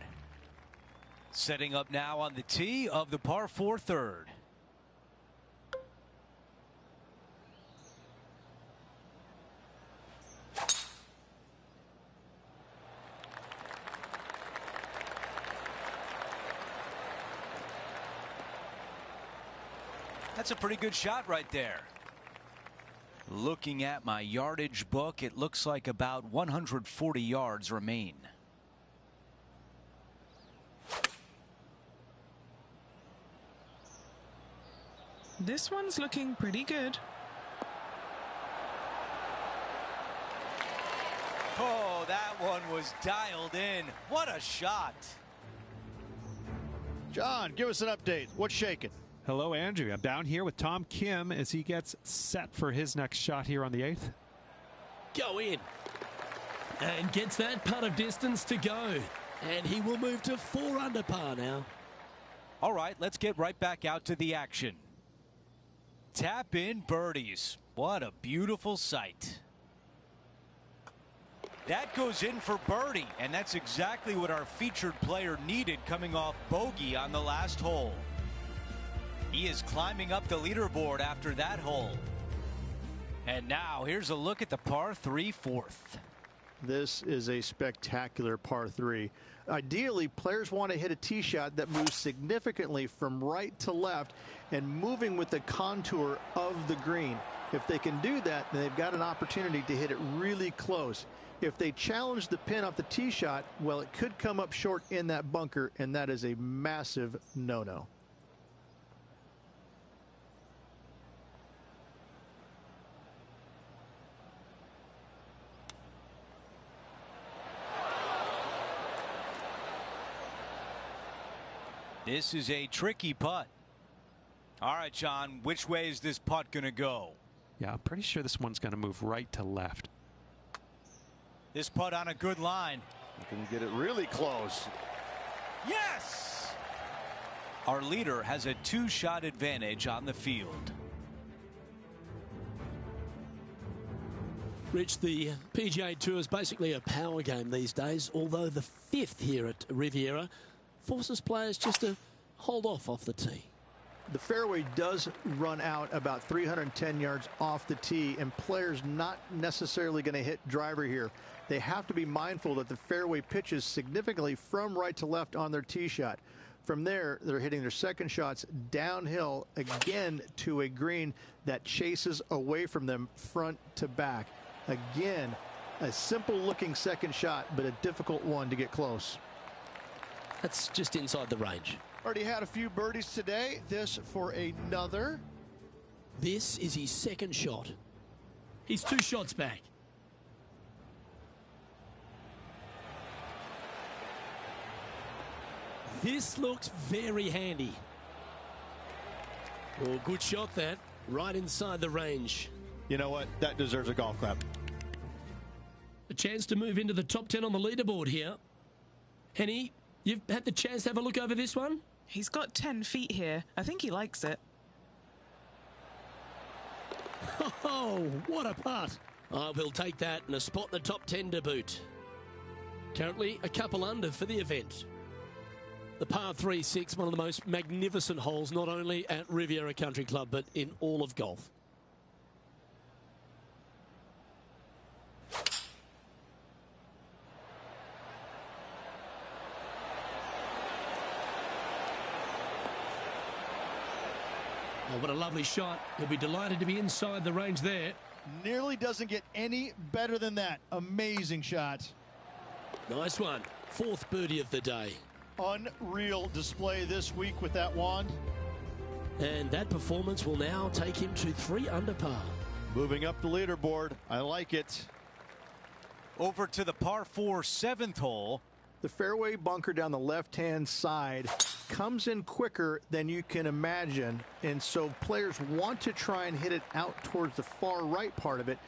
A: Setting up now on the tee of the par 4 third. That's a pretty good shot right there. Looking at my yardage book, it looks like about 140 yards remain.
F: This one's looking pretty good.
A: Oh, that one was dialed in. What a shot.
H: John, give us an update. What's shaking?
C: Hello, Andrew. I'm down here with Tom Kim as he gets set for his next shot here on the 8th.
D: Go in. And gets that putt of distance to go. And he will move to 4 under par now.
A: All right, let's get right back out to the action. Tap in birdies. What a beautiful sight. That goes in for birdie, and that's exactly what our featured player needed coming off bogey on the last hole. He is climbing up the leaderboard after that hole. And now here's a look at the par 3 fourth.
G: This is a spectacular par 3. Ideally, players want to hit a tee shot that moves significantly from right to left and moving with the contour of the green. If they can do that, then they've got an opportunity to hit it really close. If they challenge the pin off the tee shot, well, it could come up short in that bunker, and that is a massive no-no.
A: This is a tricky putt. All right, John, which way is this putt going to go?
C: Yeah, I'm pretty sure this one's going to move right to left.
A: This putt on a good line.
H: Looking to get it really close.
A: Yes! Our leader has a 2-shot advantage on the field.
D: Rich, the PGA Tour is basically a power game these days, although the 5th here at Riviera forces players just to hold off the tee.
G: The fairway does run out about 310 yards off the tee, and players not necessarily going to hit driver here. They have to be mindful that the fairway pitches significantly from right to left on their tee shot. From there, they're hitting their second shots downhill again to a green that chases away from them front to back. Again, a simple looking second shot, but a difficult one to get close.
D: That's just inside the range.
H: Already had a few birdies today. This for another.
D: This is his second shot. He's 2 shots back. This looks very handy. Oh, good shot that. Right inside the range.
H: You know what? That deserves a golf clap.
D: A chance to move into the top 10 on the leaderboard here. Henny, you've had the chance to have a look over this one?
F: He's got 10 feet here. I think he likes it.
D: Oh, what a putt. I will take that and a spot in the top 10 to boot. Currently a couple under for the event. The par 3-6, one of the most magnificent holes, not only at Riviera Country Club, but in all of golf. Oh, what a lovely shot. He'll be delighted to be inside the range there.
E: Nearly doesn't get any better than that. Amazing shot.
D: Nice one. 4th birdie of the day.
E: Unreal display this week with that wand.
D: And that performance will now take him to 3 under par.
H: Moving up the leaderboard. I like it.
A: Over to the par 4 7th hole.
G: The fairway bunker down the left-hand side comes in quicker than you can imagine, and so players want to try and hit it out towards the far right part of it.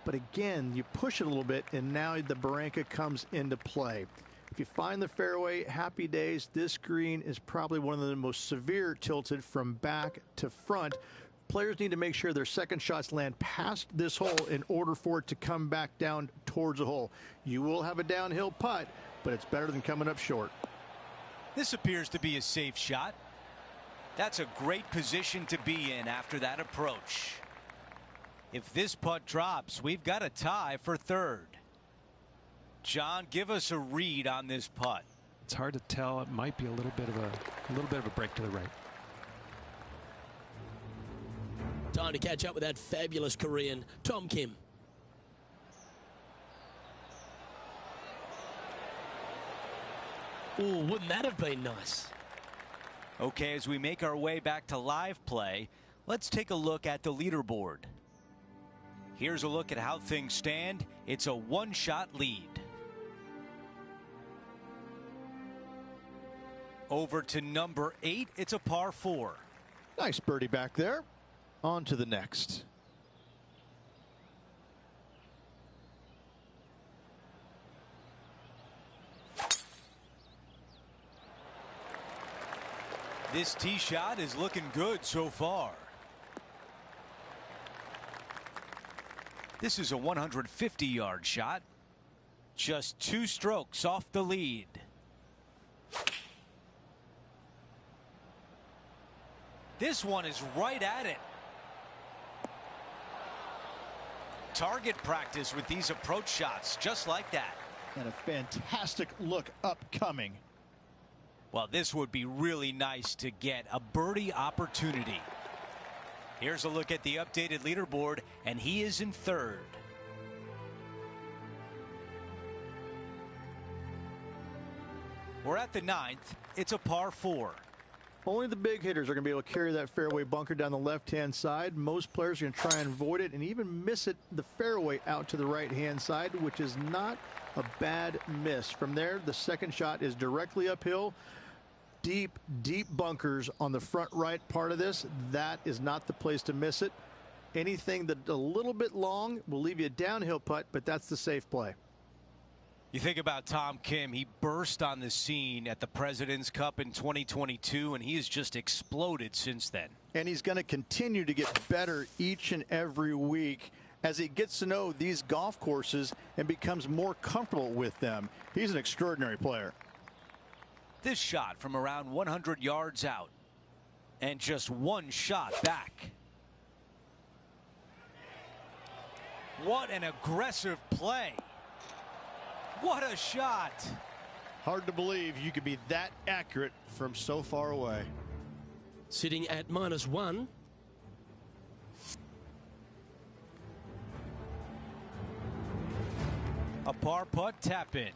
G: But again, you push it a little bit, and now the barranca comes into play. If you find the fairway, happy days. This green is probably one of the most severe tilted from back to front. Players need to make sure their second shots land past this hole in order for it to come back down towards the hole. You will have a downhill putt, but it's better than coming up short.
A: This appears to be a safe shot. That's a great position to be in after that approach. If this putt drops, we've got a tie for 3rd. John, give us a read on this putt.
C: It's hard to tell. It might be a little bit of a break to the right.
D: Time to catch up with that fabulous Korean, Tom Kim. Oh, wouldn't that have been nice?
A: Okay, as we make our way back to live play, let's take a look at the leaderboard. Here's a look at how things stand. It's a 1-shot lead. Over to number 8, it's a par 4.
H: Nice birdie back there. On to the next.
A: This tee shot is looking good so far. This is a 150-yard shot. Just 2 strokes off the lead. This one is right at it. target practice with these approach shots, just like that.
E: And a fantastic look upcoming.
A: Well, this would be really nice to get a birdie opportunity. Here's a look at the updated leaderboard, and he is in third. We're at the 9th. It's a par 4.
G: Only the big hitters are going to be able to carry that fairway bunker down the left-hand side. Most players are going to try and avoid it and even miss it the fairway out to the right-hand side, which is not a bad miss. From there, the second shot is directly uphill. Deep, deep bunkers on the front right part of this. That is not the place to miss it. Anything that a little bit long will leave you a downhill putt, but that's the safe play.
A: You think about Tom Kim. He burst on the scene at the President's Cup in 2022, and he has just exploded since then.
B: And he's going to continue to get better each and every week as he gets to know these golf courses and becomes more comfortable with them. He's an extraordinary player.
A: This shot from around 100 yards out, and just one shot back. What an aggressive play. What a shot.
H: Hard to believe you could be that accurate from so far away.
D: Sitting at -1.
A: A par putt tap in.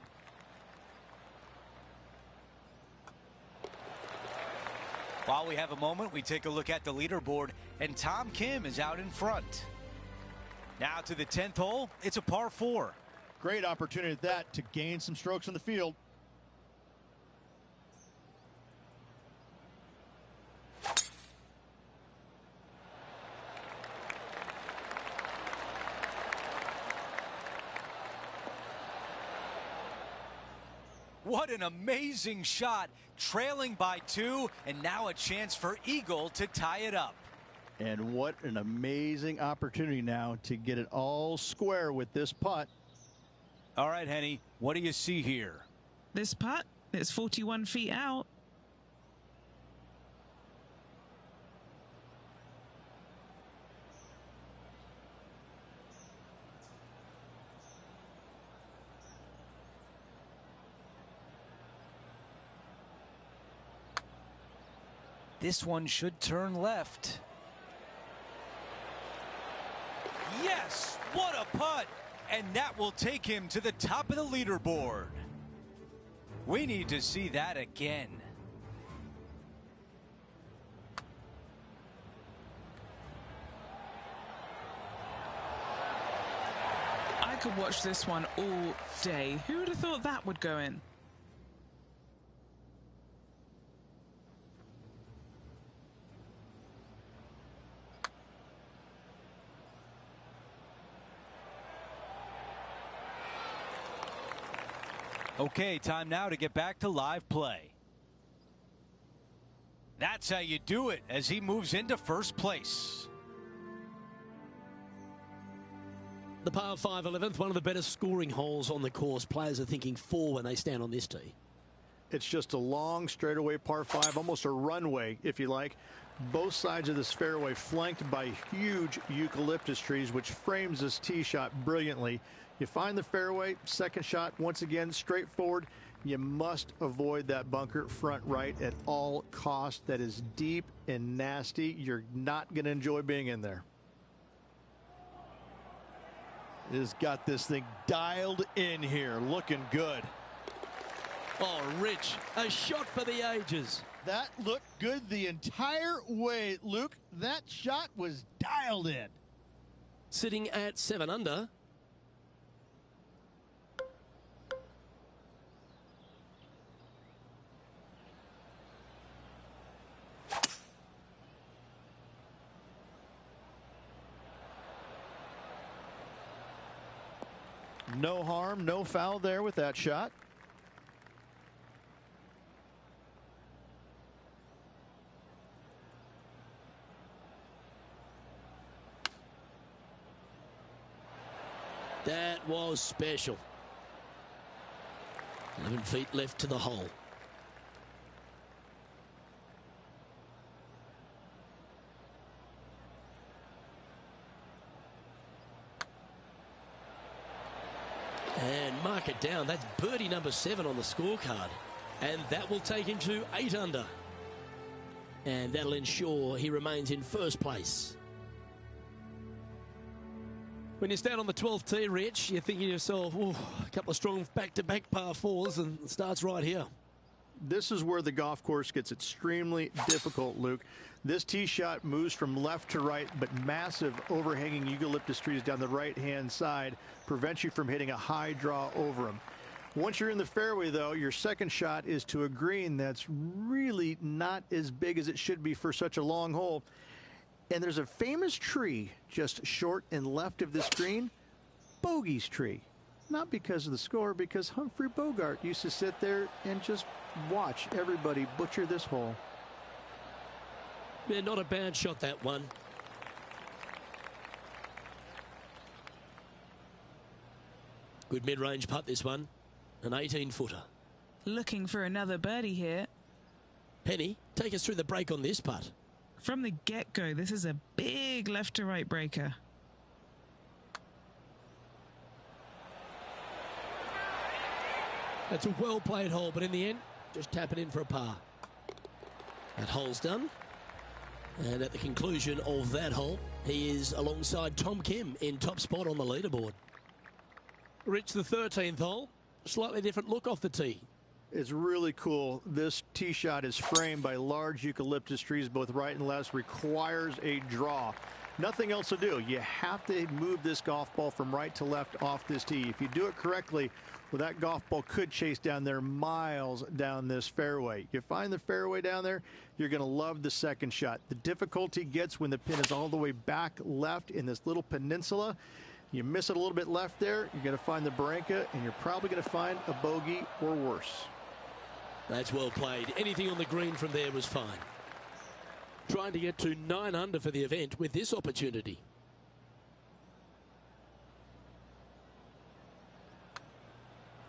A: While we have a moment, we take a look at the leaderboard, and Tom Kim is out in front. Now to the 10th hole. It's a par 4.
E: Great opportunity at that to gain some strokes in the field.
A: What an amazing shot, trailing by 2, and now a chance for eagle to tie it up.
B: And what an amazing opportunity now to get it all square with this putt.
A: All right, Henny, what do you see here?
F: This putt, it's 41 feet out.
A: This one should turn left. Yes, what a putt! And that will take him to the top of the leaderboard. We need to see that again.
F: I could watch this one all day. Who would have thought that would go in?
A: Okay, time now to get back to live play. That's how you do it as he moves into first place.
D: The par 5 11th, one of the better scoring holes on the course. Players are thinking 4 when they stand on this tee.
G: It's just a long straightaway par 5, almost a runway, if you like. Both sides of this fairway flanked by huge eucalyptus trees, which frames this tee shot brilliantly. You find the fairway, second shot, once again, straightforward. You must avoid that bunker front right at all costs. That is deep and nasty. You're not going to enjoy being in there.
E: Has got this thing dialed in here, looking good.
D: Oh, Rich, a shot for the ages.
E: That looked good the entire way, Luke. That shot was dialed in.
D: Sitting at 7 under.
B: No harm, no foul there with that shot.
D: That was special. 11 feet left to the hole. back down. That's birdie number 7 on the scorecard. And that will take him to 8 under. And that'll ensure he remains in first place. When you stand on the 12th tee, Rich, you're thinking to yourself, oh, a couple of strong back-to-back par 4s, and it starts right here.
G: This is where the golf course gets extremely difficult, Luke. This tee shot moves from left to right, but massive overhanging eucalyptus trees down the right-hand side prevent you from hitting a high draw over them. Once you're in the fairway, though, your second shot is to a green that's really not as big as it should be for such a long hole. And there's a famous tree just short and left of this green, Bogey's tree. Not because of the score, because Humphrey Bogart used to sit there and just watch everybody butcher this hole.
D: Yeah, not a bad shot, that one. Good mid-range putt, this one. An 18-footer.
F: Looking for another birdie here.
D: Penny, take us through the break on this putt.
F: From the get-go, this is a big left-to-right breaker.
D: That's a well-played hole, but in the end, just tap it in for a par. That hole's done. And at the conclusion of that hole, he is alongside Tom Kim in top spot on the leaderboard. Rich, the 13th hole, slightly different look off the tee.
G: It's really cool. This tee shot is framed by large eucalyptus trees, both right and left, requires a draw. Nothing else to do. You have to move this golf ball from right to left off this tee. If you do it correctly, well, that golf ball could chase down there miles down this fairway. You find the fairway down there, you're going to love the second shot. The difficulty gets when the pin is all the way back left in this little peninsula. You miss it a little bit left there, you're going to find the barranca, and you're probably going to find a bogey or worse.
D: That's well played. Anything on the green from there was fine. Trying to get to 9 under for the event with this opportunity.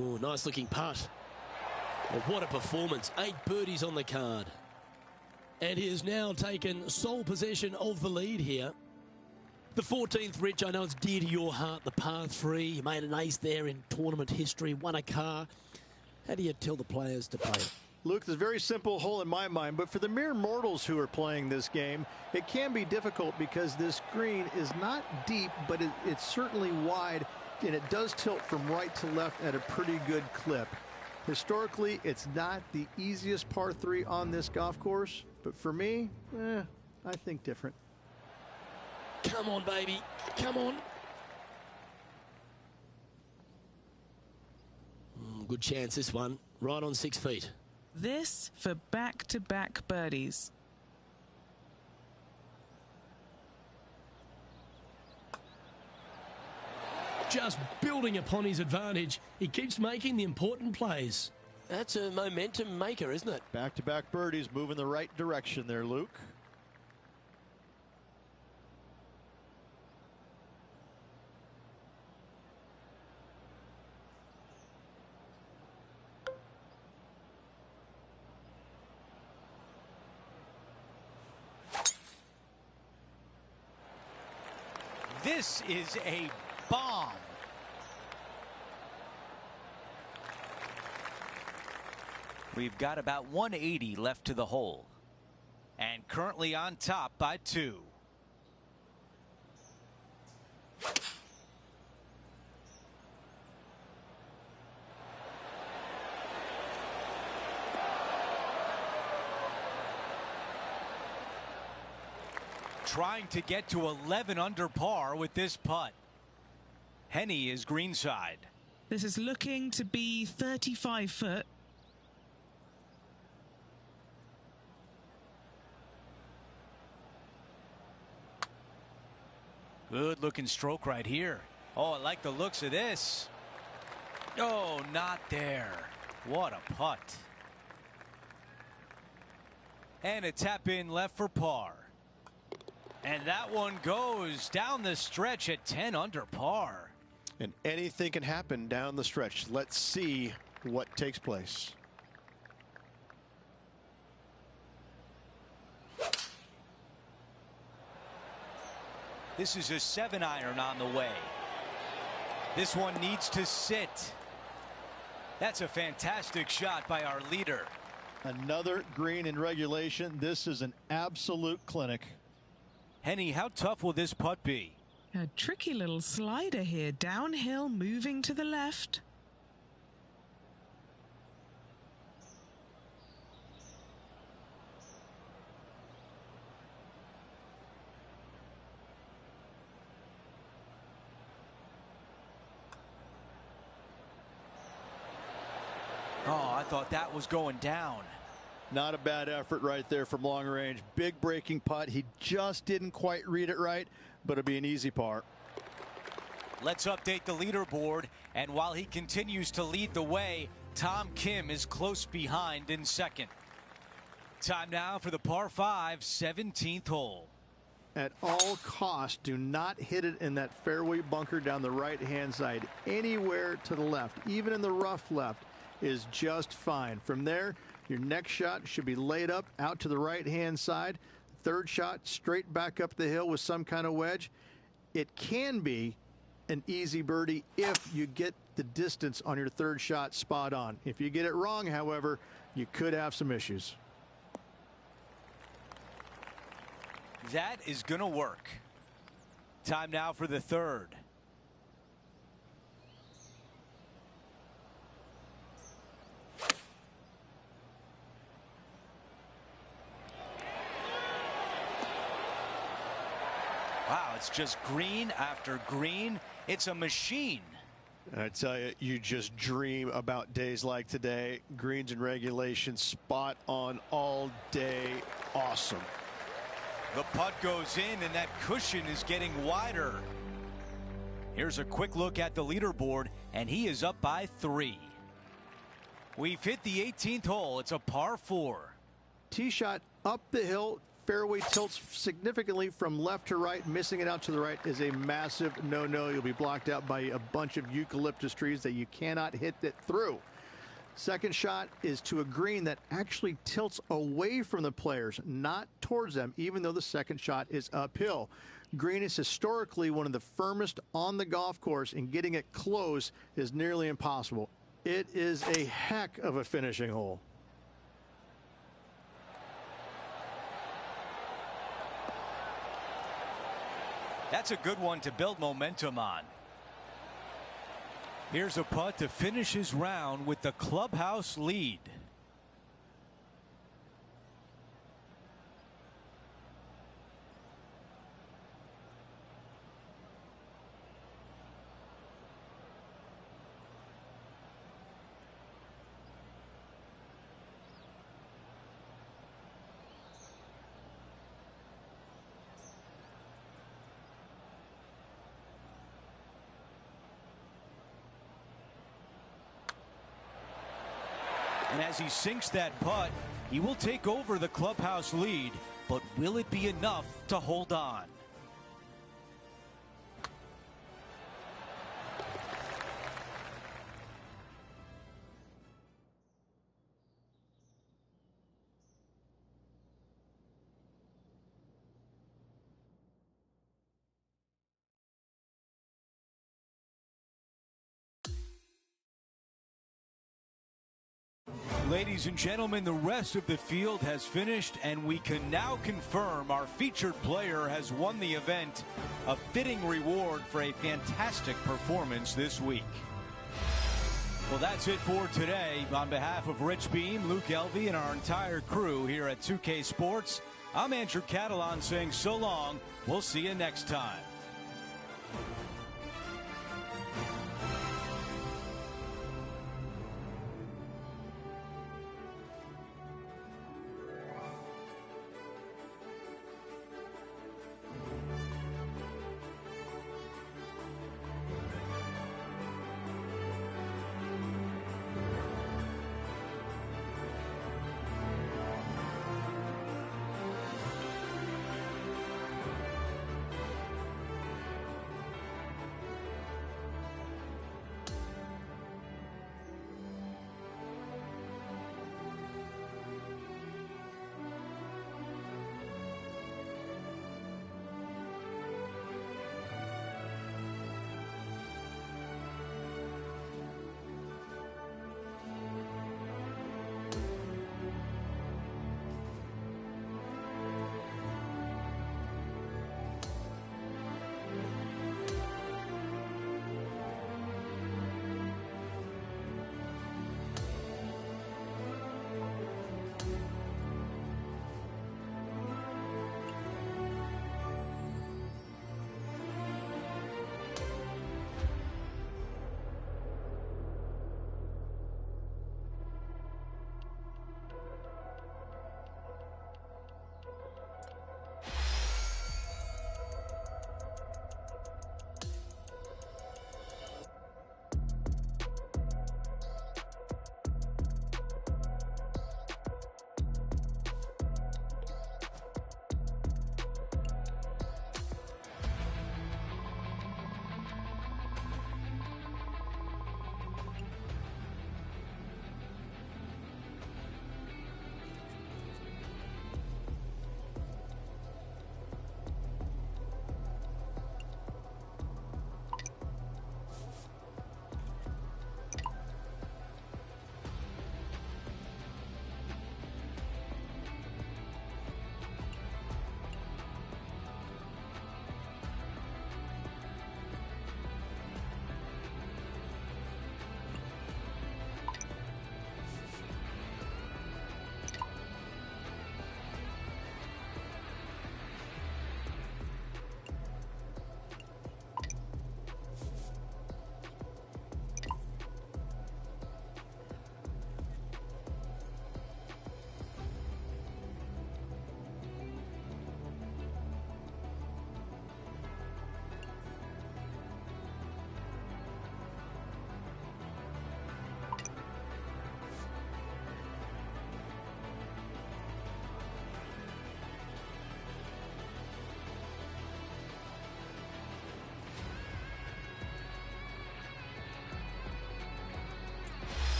D: Oh, nice looking putt. Well, what a performance. 8 birdies on the card. And he has now taken sole possession of the lead here. The 14th, Rich, I know it's dear to your heart, the par 3. You made an ace there in tournament history, won a car. How do you tell the players to play it?
G: Luke, it's a very simple hole in my mind, but for the mere mortals who are playing this game, it can be difficult because this green is not deep, but it's certainly wide, and it does tilt from right to left at a pretty good clip. Historically, it's not the easiest par 3 on this golf course, but for me, I think different.
D: Come on, baby. Come on. Good chance, this one. Right on 6 feet.
F: This for back-to-back birdies.
D: Just building upon his advantage. He keeps making the important plays. That's a momentum maker, isn't it?
H: Back-to-back birdies, move in the right direction there, Luke.
A: This is a bomb. We've got about 180 left to the hole. And currently on top by 2. Trying to get to 11 under par with this putt. Henny is greenside.
F: This is looking to be 35 foot.
A: Good looking stroke right here. Oh, I like the looks of this. Oh, not there. What a putt. And a tap in left for par. And that one goes down the stretch at 10 under par.
H: And anything can happen down the stretch. Let's see what takes place.
A: This is a 7-iron on the way. This one needs to sit. That's a fantastic shot by our leader.
H: Another green in regulation. This is an absolute clinic.
A: Henny, how tough will this putt be?
F: A tricky little slider here, downhill, moving to the left.
A: Oh, I thought that was going down.
H: Not a bad effort right there from long range. Big breaking putt. He just didn't quite read it right, but it'll be an easy par.
A: Let's update the leaderboard. And while he continues to lead the way, Tom Kim is close behind in second. Time now for the par 5 17th hole.
G: At all costs, do not hit it in that fairway bunker down the right-hand side. Anywhere to the left, even in the rough left, is just fine. From there, your next shot should be laid up out to the right-hand side. Third shot straight back up the hill with some kind of wedge. It can be an easy birdie if you get the distance on your third shot spot on. If you get it wrong, however, you could have some issues.
A: That is going to work. Time now for the third. Wow, it's just green after green. It's a machine.
H: I tell you, you just dream about days like today. Greens and regulation, spot on all day. Awesome.
A: The putt goes in, and that cushion is getting wider. Here's a quick look at the leaderboard, and he is up by 3. We've hit the 18th hole. It's a par 4.
G: Tee shot up the hill. Fairway tilts significantly from left to right. Missing it out to the right is a massive no-no. You'll be blocked out by a bunch of eucalyptus trees that you cannot hit it through. Second shot is to a green that actually tilts away from the players, not towards them, even though the second shot is uphill. Green is historically one of the firmest on the golf course, and getting it close is nearly impossible. It is a heck of a finishing hole.
A: That's a good one to build momentum on. Here's a putt to finish his round with the clubhouse lead. And as he sinks that putt, he will take over the clubhouse lead, but will it be enough to hold on? Ladies and gentlemen, the rest of the field has finished, and we can now confirm our featured player has won the event, a fitting reward for a fantastic performance this week. Well, that's it for today. On behalf of Rich Beam, Luke Elvey, and our entire crew here at 2K Sports, I'm Andrew Catalan saying so long. We'll see you next time.